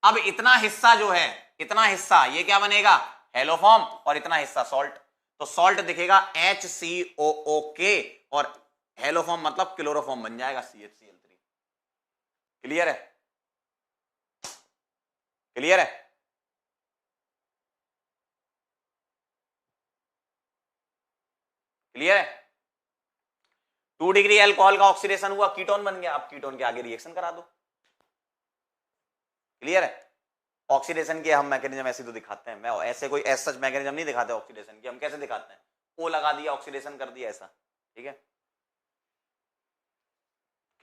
अब इतना हिस्सा जो है, इतना हिस्सा ये क्या बनेगा? हेलोफॉर्म, और इतना हिस्सा सॉल्ट। तो सॉल्ट दिखेगा HCOOK, और हेलोफॉर्म मतलब क्लोरोफॉर्म बन जाएगा CHCl3। क्लियर है? क्लियर है? क्लियर है? 2 डिग्री अल्कोहल का ऑक्सीडेशन हुआ, कीटोन बन गया, अब कीटोन के आगे रिएक्शन करा दो। क्लियर है? ऑक्सीडेशन के हम मैकेनिज्म ऐसे तो दिखाते हैं, मैं ऐसे कोई ऐसा सच मैकेनिज्म नहीं दिखाते ऑक्सीडेशन की। हम कैसे दिखाते हैं? ओ लगा दिया, ऑक्सीडेशन कर दिया, ऐसा। ठीक है,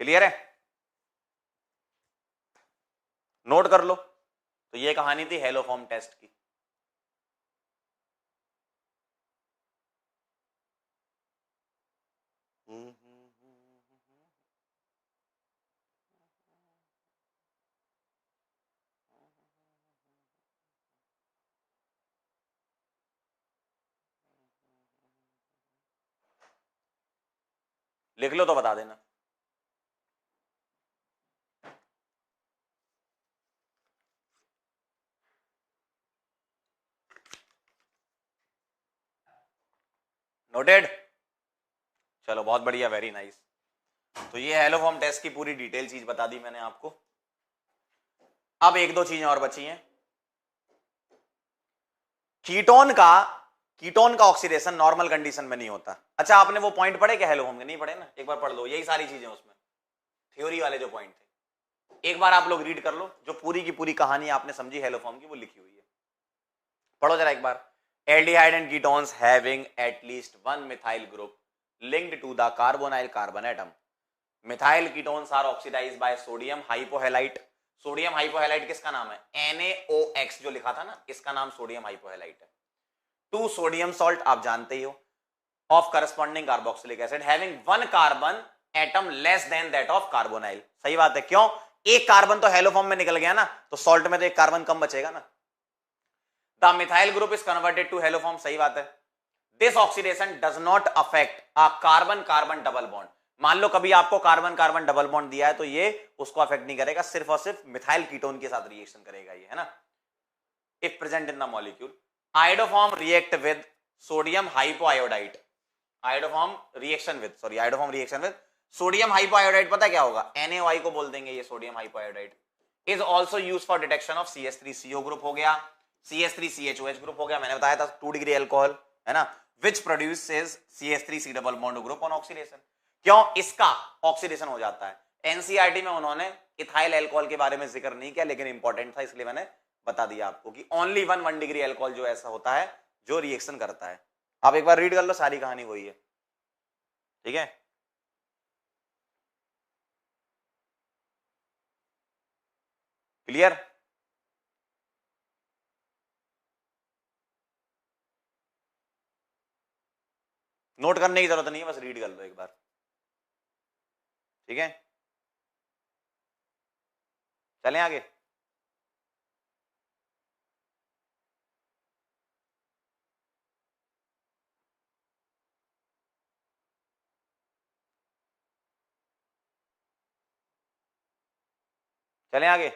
क्लियर है? नोट कर लो। तो ये कहानी थी हेलोफॉर्म टेस्ट की। लिख लो तो बता देना। नोटेड? चलो बहुत बढ़िया, वेरी नाइस। तो ये हेलोफॉर्म टेस्ट की पूरी डिटेल चीज बता दी मैंने आपको। अब एक दो चीजें और बची हैं। कीटोन का ऑक्सीडेशन नॉर्मल कंडीशन में नहीं होता। अच्छा, आपने वो पॉइंट पढ़े क्या हेलोफॉर्म के? नहीं पढ़े ना, एक बार पढ़ लो, यही सारी चीजें उसमें थ्योरी वाले जो पॉइंट थे, एक बार आप लोग रीड कर लो। जो पूरी की पूरी कहानी आपने समझी हेलोफॉर्म की, वो लिखी हुई है, पढ़ो जरा एक बार। Aldehyde and ketones having at least one methyl group linked to the carbonyl carbon atom. Methyl ketones are oxidized by sodium hypohalite. Sodium hypohalide किसका नाम है? NaOX जो लिखा था ना, इसका नाम सोडियम हाइपोहैलाइड है। 2 सोडियम सॉल्ट आप जानते ही हो of corresponding carboxylic acid having 1 carbon atom less than that of carbonyl. सही बात है, क्यों? एक कार्बन तो हेलो फॉर्म में निकल गया ना, तो सॉल्ट में तो एक कार्बन कम बचेगा ना। The methyl group is converted to haloform. सही बात है। This oxidation does not affect a carbon carbon double bond. मान लो कभी आपको कार्बन कार्बन डबल बॉन्ड दिया है तो ये उसको अफेक्ट नहीं करेगा, सिर्फ और सिर्फ मिथाइल कीटोन के साथ रिएक्शन करेगा ये, है ना। If present in the molecule iodoform react with sodium hypoiodide. Iodoform reaction with sodium hypoiodide, पता क्या होगा? NaOI को बोल देंगे ये sodium hypoiodide. Is also use for detection of CH3CO group हो गया, CH3CHOH ग्रुप हो गया, मैंने बताया था 2 डिग्री अल्कोहल, है ना, which produces CH3C double bond group on oxidation. क्यों? इसका ऑक्सीडेशन हो जाता है। एनसीईआरटी में उन्होंने इथाइल अल्कोहल के बारे में जिक्र नहीं किया, लेकिन इंपॉर्टेंट था इसलिए मैंने बता दिया आपको कि ओनली 1 डिग्री अल्कोहल जो ऐसा होता है जो रिएक्शन करता है। आप एक बार रीड कर लो, सारी कहानी वही है, ठीक है। क्लियर? नोट करने की जरूरत नहीं है, बस रीड कर लो एक बार, ठीक है। चलें आगे। चलें आगे।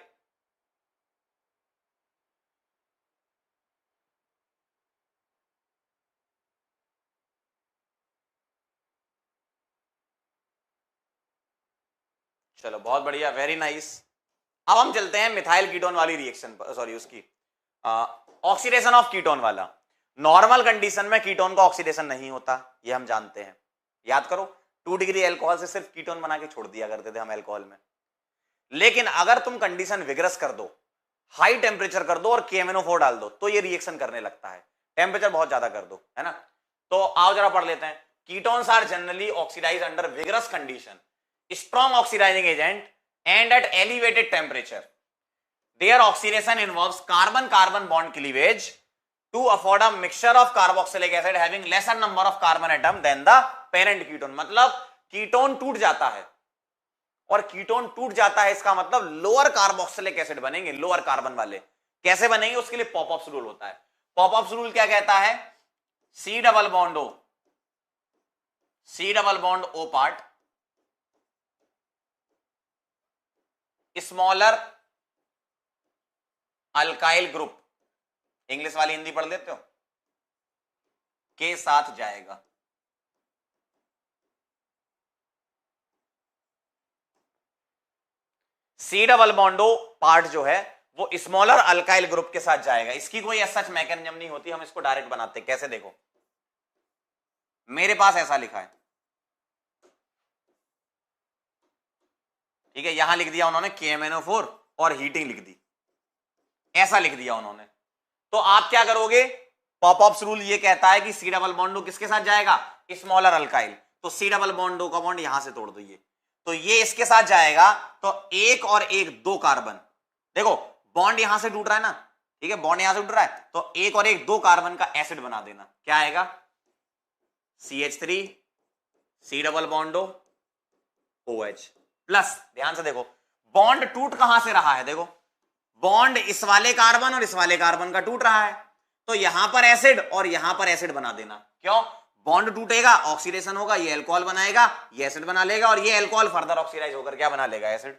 चलो बहुत बढ़िया, वेरी नाइस। अब हम चलते हैं मिथाइल कीटोन वाली रिएक्शन पर, सॉरी उसकी ऑक्सीडेशन ऑफ कीटोन वाला। नॉर्मल कंडीशन में कीटोन का ऑक्सीडेशन नहीं होता, ये हम जानते हैं। याद करो 2 डिग्री अल्कोहल से सिर्फ कीटोन बना के छोड़ दिया करते थे हम अल्कोहल में। लेकिन अगर तुम कंडीशन विग्रस कर दो, हाई टेम्परेचर कर दो और KMnO4 डाल दो तो ये रिएक्शन करने लगता है। टेम्परेचर बहुत ज्यादा कर दो, है ना। तो आओ जरा पढ़ लेते हैं। Ketones are generally oxidize under vigorous condition, strong oxidizing agent and at elevated temperature. Their oxidation involves carbon-carbon bond cleavage to afford a mixture of carboxylic acid having lesser number of carbon atom than the parent ketone. मतलब ketone टूट जाता है, और ketone टूट जाता है इसका मतलब लोअर कार्बोक्सिलिक एसिड बनेंगे, लोअर कार्बन वाले। कैसे बनेंगे? उसके लिए पॉपअप्स रूल होता है। पॉपअप्स रूल क्या कहता है? C double bond O part smaller alkyl group, English वाली हिंदी पढ़ लेते हो, के साथ जाएगा। C double bond O part जो है वो स्मॉलर अल्काइल ग्रुप के साथ जाएगा। इसकी कोई ऐसा मैकेनिज्म नहीं होती, हम इसको डायरेक्ट बनाते हैं। कैसे? देखो मेरे पास ऐसा लिखा है, ठीक है, यहां लिख दिया उन्होंने KMnO4 और हीटिंग लिख दी, ऐसा लिख दिया उन्होंने। तो आप क्या करोगे? पॉपअप्स रूल ये कहता है कि C डबल बॉन्ड O किसके साथ जाएगा? Smaller alkyl. तो C डबल बॉन्ड O का बॉन्ड यहां से तोड़ दो, तो ये इसके साथ जाएगा। तो 1 और 1 2 कार्बन, देखो बॉन्ड यहां से टूट रहा है ना, ठीक है, बॉन्ड यहां से टूट रहा है, तो 1 और 1 2 कार्बन का एसिड बना देना। क्या आएगा? CH3 C double bond O OH plus. ध्यान से देखो बॉन्ड टूट कहां से रहा है, देखो बॉन्ड इस वाले कार्बन और इस वाले कार्बन का टूट रहा है, तो यहां पर एसिड और यहां पर एसिड बना देना। क्यों? बॉन्ड टूटेगा, ऑक्सीडेशन होगा, ये अल्कोहल बनाएगा, ये एसिड बना लेगा, और ये अल्कोहल फर्दर ऑक्सीडाइज होकर क्या बना लेगा? एसिड।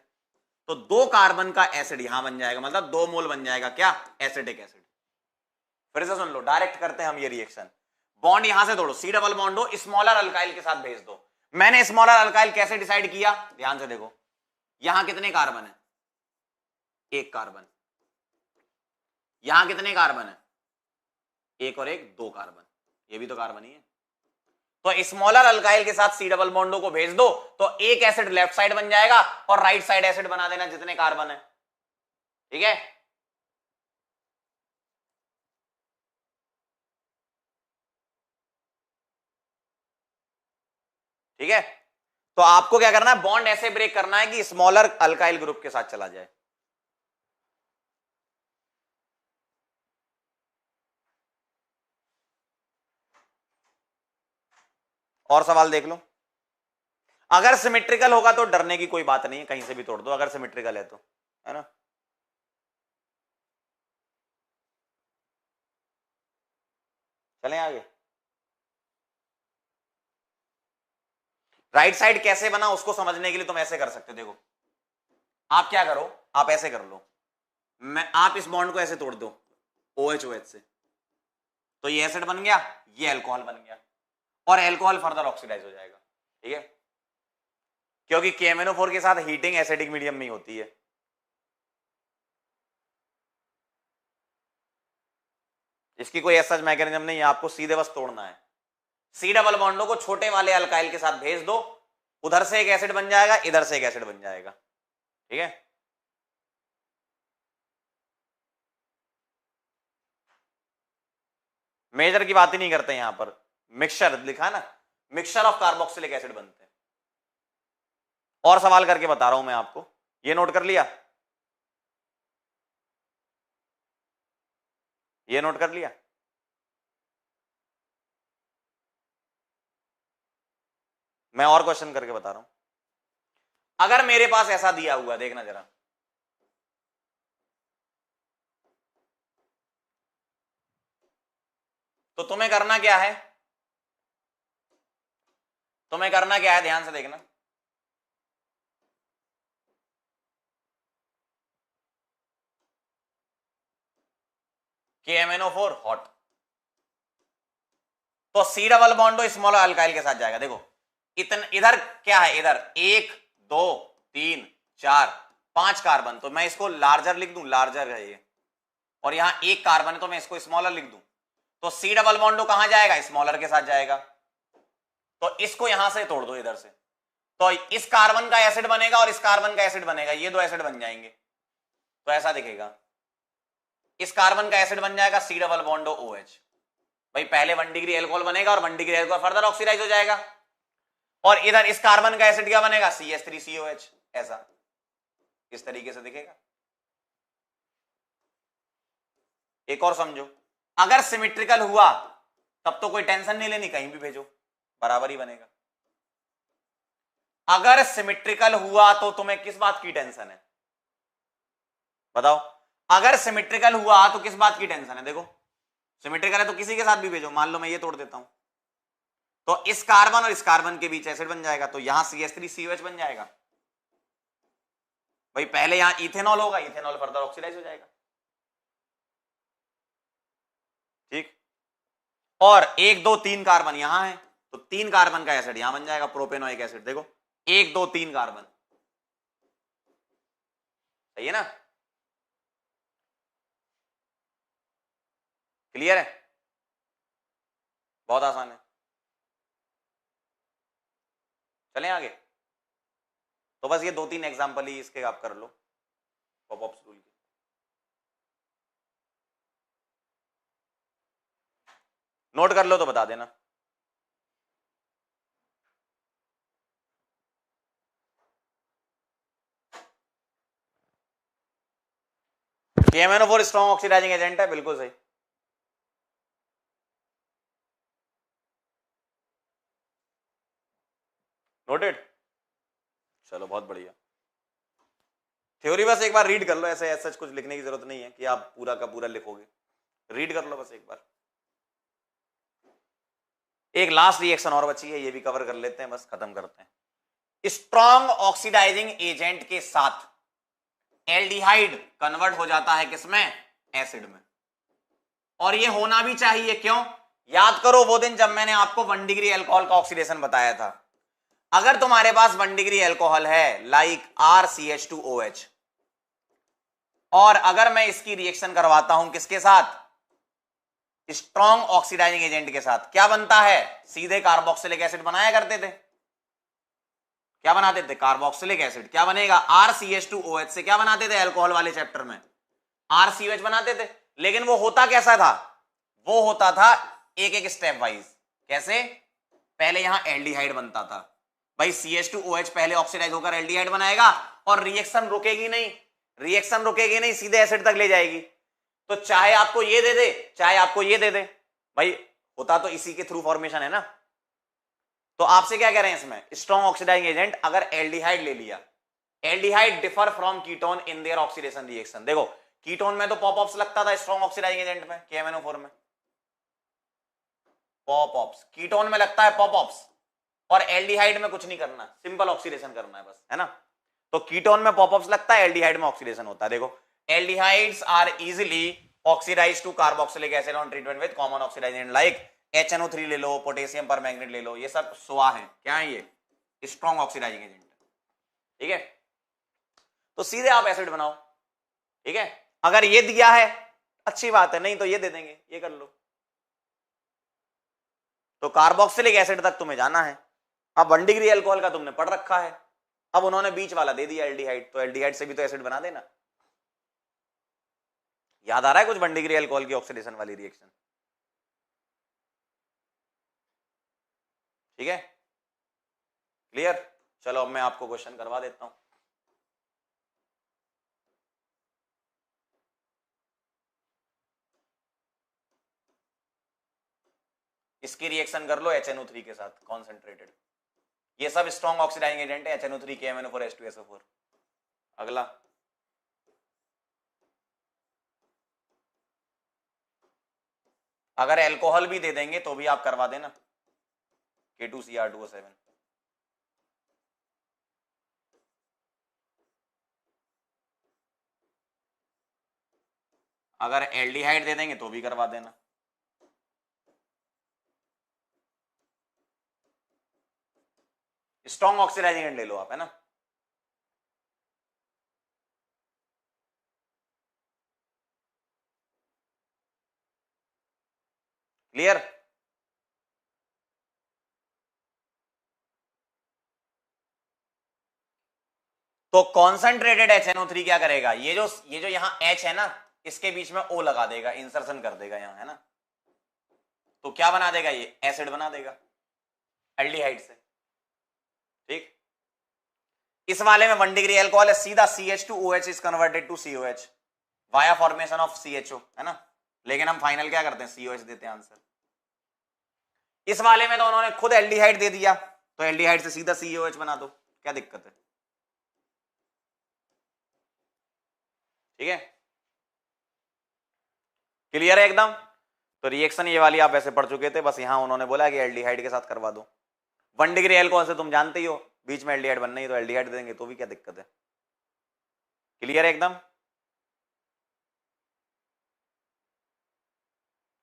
तो 2 कार्बन का एसिड यहां बन जाएगा, मतलब 2 मोल बन जाएगा क्या? Acidic acid. फिर से सुन लो, डायरेक्ट करते हैं हम ये रिएक्शन। बॉन्ड यहां से तोड़ो, C double bond O smaller alkyl के साथ भेज दो। मैंने स्मॉलर अल्काइल कैसे डिसाइड किया? ध्यान से देखो, यहां कितने कार्बन है? 1 कार्बन। यहां कितने कार्बन है? 1 और 1 2 कार्बन, ये भी तो कार्बन ही है। तो स्मॉलर अल्काइल के साथ C डबल बॉन्ड O को भेज दो, तो एक एसिड लेफ्ट साइड बन जाएगा और राइट साइड एसिड बना देना जितने कार्बन है, ठीक है। ठीक है, तो आपको क्या करना है? बॉन्ड ऐसे ब्रेक करना है कि स्मॉलर अल्काइल ग्रुप के साथ चला जाए। और सवाल देख लो। अगर सिमेट्रिकल होगा तो डरने की कोई बात नहीं है, कहीं से भी तोड़ दो अगर सिमेट्रिकल है तो, है ना। चलें आगे। राइट साइड कैसे बना उसको समझने के लिए तुम ऐसे कर सकते हो। देखो आप क्या करो, आप ऐसे कर लो, आप इस बॉन्ड को ऐसे तोड़ दो OH OH से, तो ये एसिड बन गया, ये अल्कोहल बन गया, और अल्कोहल फर्दर ऑक्सीडाइज हो जाएगा। ठीक है, क्योंकि KMnO4 के साथ हीटिंग एसिडिक मीडियम में ही होती है। इसकी कोई ऐसा मैकेनिज्म नहीं है, आपको सीधे बस तोड़ना है। C डबल बॉन्डों को छोटे वाले अल्काइल के साथ भेज दो, उधर से एक एसिड बन जाएगा, इधर से एक एसिड बन जाएगा। ठीक है, मेजर की बात ही नहीं करते यहां पर, मिक्सचर लिखा ना, मिक्सचर ऑफ कार्बोक्सिलिक एसिड बनते हैं। और सवाल करके बता रहा हूं मैं आपको, ये नोट कर लिया, ये नोट कर लिया। मैं और क्वेश्चन करके बता रहा हूं। अगर मेरे पास ऐसा दिया हुआ, देखना जरा, तो तुम्हें करना क्या है, तुम्हें करना क्या है, ध्यान से देखना। KMnO4 हॉट, तो C डबल बॉन्डो स्मॉल अल्काइल के साथ जाएगा। देखो इधर क्या है, इधर 1 2 3 4 5 कार्बन, तो मैं इसको लार्जर लिख दूं, लार्जर है ये, और यहां एक कार्बन है तो मैं इसको स्मॉलर लिख दूं, तो C डबल बॉन्डो कहां जाएगा, स्मॉलर के साथ जाएगा। तो इसको यहां से तोड़ दो इधर से, तो इस कार्बन का एसिड बनेगा और इस कार्बन का एसिड बनेगा, ये दो एसिड बन जाएंगे, तो ऐसा दिखेगा। इस कार्बन का एसिड बन जाएगा C डबल बॉन्डो OH, भाई पहले 1 डिग्री एल्कोहल बनेगा और 1 डिग्री एल्कोहल फर्दर ऑक्सीडाइज हो जाएगा, और इधर इस कार्बन का एसिड क्या बनेगा, CH3COH, ऐसा इस तरीके से दिखेगा। एक और समझो, अगर सिमेट्रिकल हुआ तब तो कोई टेंशन नहीं लेनी, कहीं भी भेजो बराबर ही बनेगा। अगर सिमेट्रिकल हुआ तो तुम्हें किस बात की टेंशन है, बताओ। अगर सिमेट्रिकल हुआ तो किस बात की टेंशन है, देखो सिमेट्रिकल है तो किसी के साथ भी भेजो, मान लो मैं ये तोड़ देता हूं, तो इस कार्बन और इस कार्बन के बीच एसिड बन जाएगा, तो यहां CH3COH बन जाएगा, भाई पहले यहां इथेनॉल होगा, इथेनॉल फर्दर ऑक्सीडाइज हो जाएगा। ठीक, और 1 2 3 कार्बन यहां है, तो 3 कार्बन का एसिड यहां बन जाएगा, प्रोपेनोइक एसिड। देखो 1 2 3 कार्बन, सही है ना, क्लियर है, बहुत आसान है। चलें आगे, तो बस ये 2-3 एग्जांपल ही इसके आप कर लो पॉपअप रूल के। नोट कर लो तो बता देना। KMnO4 स्ट्रॉन्ग ऑक्सीडाइजिंग एजेंट है, बिल्कुल सही। नोटेड, चलो बहुत बढ़िया। थ्योरी बस एक बार रीड कर लो, ऐसे ऐसा कुछ लिखने की जरूरत नहीं है कि आप पूरा का पूरा लिखोगे, रीड कर लो बस एक बार। एक लास्ट रिएक्शन और बची है, ये भी कवर कर लेते हैं, बस खत्म करते हैं। स्ट्रॉन्ग ऑक्सीडाइजिंग एजेंट के साथ एल्डिहाइड कन्वर्ट हो जाता है किसमें, एसिड में, और ये होना भी चाहिए, क्यों, याद करो वो दिन जब मैंने आपको 1 डिग्री अल्कोहल का ऑक्सीडेशन बताया था। अगर तुम्हारे पास 1 डिग्री अल्कोहल है लाइक RCH2OH, और अगर मैं इसकी रिएक्शन करवाता हूं किसके साथ, स्ट्रॉन्ग ऑक्सीडाइजिंग एजेंट के साथ, क्या बनता है, सीधे कार्बोक्सिलिक एसिड बनाया करते थे, क्या बनाते थे, कार्बोक्सिलिक एसिड। क्या बनेगा, RCH2OH से क्या बनाते थे अल्कोहल वाले चैप्टर में, RCOH बनाते थे। लेकिन वो होता कैसा था, वो होता था एक एक स्टेप वाइज। कैसे, पहले यहां एल्डिहाइड बनता था, भाई CH2OH पहले ऑक्सीडाइज होकर एल्डिहाइड बनाएगा, और रिएक्शन रुकेगी नहीं, रिएक्शन रुकेगी नहीं, सीधे एसिड तक ले जाएगी। तो चाहे आपको ये दे दे, चाहे आपको ये दे दे, भाई होता तो इसी के थ्रू फॉर्मेशन है ना। तो आपसे क्या कह रहे हैं इसमें, स्ट्रॉन्ग ऑक्सीडाइजिंग एजेंट अगर एल्डिहाइड ले लिया, aldehyde differ from ketone in their oxidation reaction. देखो कीटोन में तो पॉप ऑप्स लगता था स्ट्रॉन्ग ऑक्सीडाइजिंग एजेंट में, KMnO4 में पॉप ऑप्स, कीटोन में लगता है पॉप ऑप्स, और एल्डिहाइड में कुछ नहीं करना, सिंपल ऑक्सीडेशन करना है बस, है ना। तो कीटोन में पॉप ऑप्स लगता है, एल्डिहाइड में ऑक्सीडेशन होता है। देखो aldehydes are easily oxidise to carboxylic acid on treatment with common oxidant like HNO3 ले लो, पोटेशियम परमैंगनेट ले लो, ये सब स्वा है, क्या है ये, स्ट्रॉन्ग ऑक्सीडाइजिंग एजेंट, ठीक है। तो सीधे आप एसिड बनाओ, ठीक है। अगर ये दिया है अच्छी बात है, नहीं तो ये दे देंगे, ये कर लो। तो कार्बोक्सिलिक एसिड तक तुम्हें जाना है। अब 1 डिग्री अल्कोहल का तुमने पढ़ रखा है, अब उन्होंने बीच वाला दे दिया एल्डिहाइड, तो एल्डिहाइड से भी तो एसिड बना देना। याद आ रहा है कुछ 1 डिग्री अल्कोहल की ऑक्सीडेशन वाली रिएक्शन, ठीक है, क्लियर। चलो अब मैं आपको क्वेश्चन करवा देता हूं। इसकी रिएक्शन कर लो HNO3 के साथ कॉन्सेंट्रेटेड, ये सब स्ट्रॉन्ग ऑक्सीडाइजिंग एजेंट है, HNO3 KMnO4 H2SO4। अगला अगर एल्कोहल भी दे देंगे तो भी आप करवा देना, K2Cr2O7। अगर एल्डिहाइड दे देंगे तो भी करवा देना। स्ट्रॉन्ग ऑक्सीडाइजिंग एजेंट ले लो आप, है ना। क्लियर। तो कॉन्सेंट्रेटेड HNO3 क्या करेगा, ये जो यहां H है ना, इसके बीच में O लगा देगा, इंसर्शन कर देगा यहां, है ना। तो क्या बना देगा, ये एसिड बना देगा एल्डिहाइड से, ठीक। इस वाले में 1 डिग्री अल्कोहल है, सीधा CH2OH is converted to COH via formation of CHO, है ना। लेकिन हम फाइनल क्या करते हैं, COH देते हैं आंसर। इस वाले में तो उन्होंने खुद एल्डिहाइड दे दिया, तो एल्डिहाइड से सीधा COH बना दो, क्या दिक्कत है, ठीक है, क्लियर है एकदम। तो रिएक्शन ये वाली आप ऐसे पढ़ चुके थे, बस यहां उन्होंने बोला कि एल्डिहाइड के साथ करवा दो। 1 डिग्री अल्कोहल से तुम जानते ही हो बीच में एल्डिहाइड बनना ही, तो एल्डिहाइड देंगे तो भी क्या दिक्कत है, क्लियर है एकदम,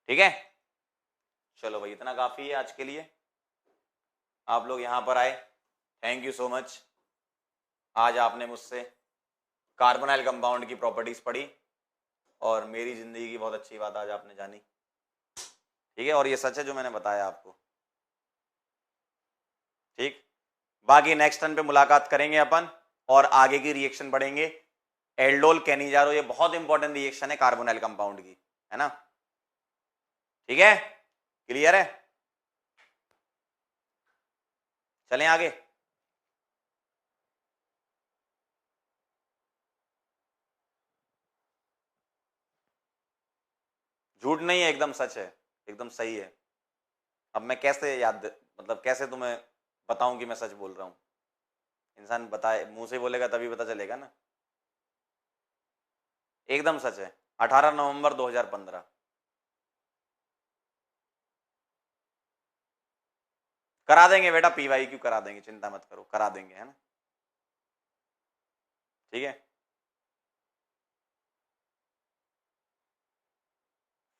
ठीक है। चलो भाई इतना काफी है आज के लिए, आप लोग यहां पर आए, थैंक यू सो मच। आज आपने मुझसे कार्बोनाइल कंपाउंड की प्रॉपर्टीज पढ़ी और मेरी जिंदगी की बहुत अच्छी बात आज आपने जानी, ठीक है। और ये सच है जो मैंने बताया आपको, ठीक। बाकी नेक्स्ट टर्न पे मुलाकात करेंगे अपन और आगे की रिएक्शन पढ़ेंगे। एल्डोल कैनिजारो, ये बहुत इंपॉर्टेंट रिएक्शन है कार्बोनाइल कंपाउंड की, है ना, ठीक है, क्लियर है। चलें आगे। झूठ नहीं है, एकदम सच है, एकदम सही है। अब मैं कैसे मतलब कैसे तुम्हें बताऊं कि मैं सच बोल रहा हूं, इंसान बताए, मुंह से बोलेगा तभी पता चलेगा ना। एकदम सच है, 18 नवंबर 2015। करा देंगे बेटा, PYQ करा देंगे, चिंता मत करो, करा देंगे, है ना, ठीक है।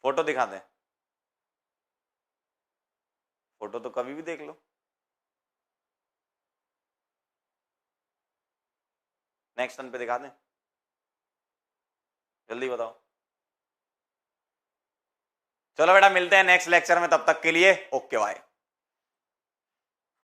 फोटो दिखा दें, फोटो तो कभी भी देख लो, नेक्स्ट टर्न पे दिखा दें, जल्दी बताओ। चलो बेटा मिलते हैं नेक्स्ट लेक्चर में, तब तक के लिए ओके बाय।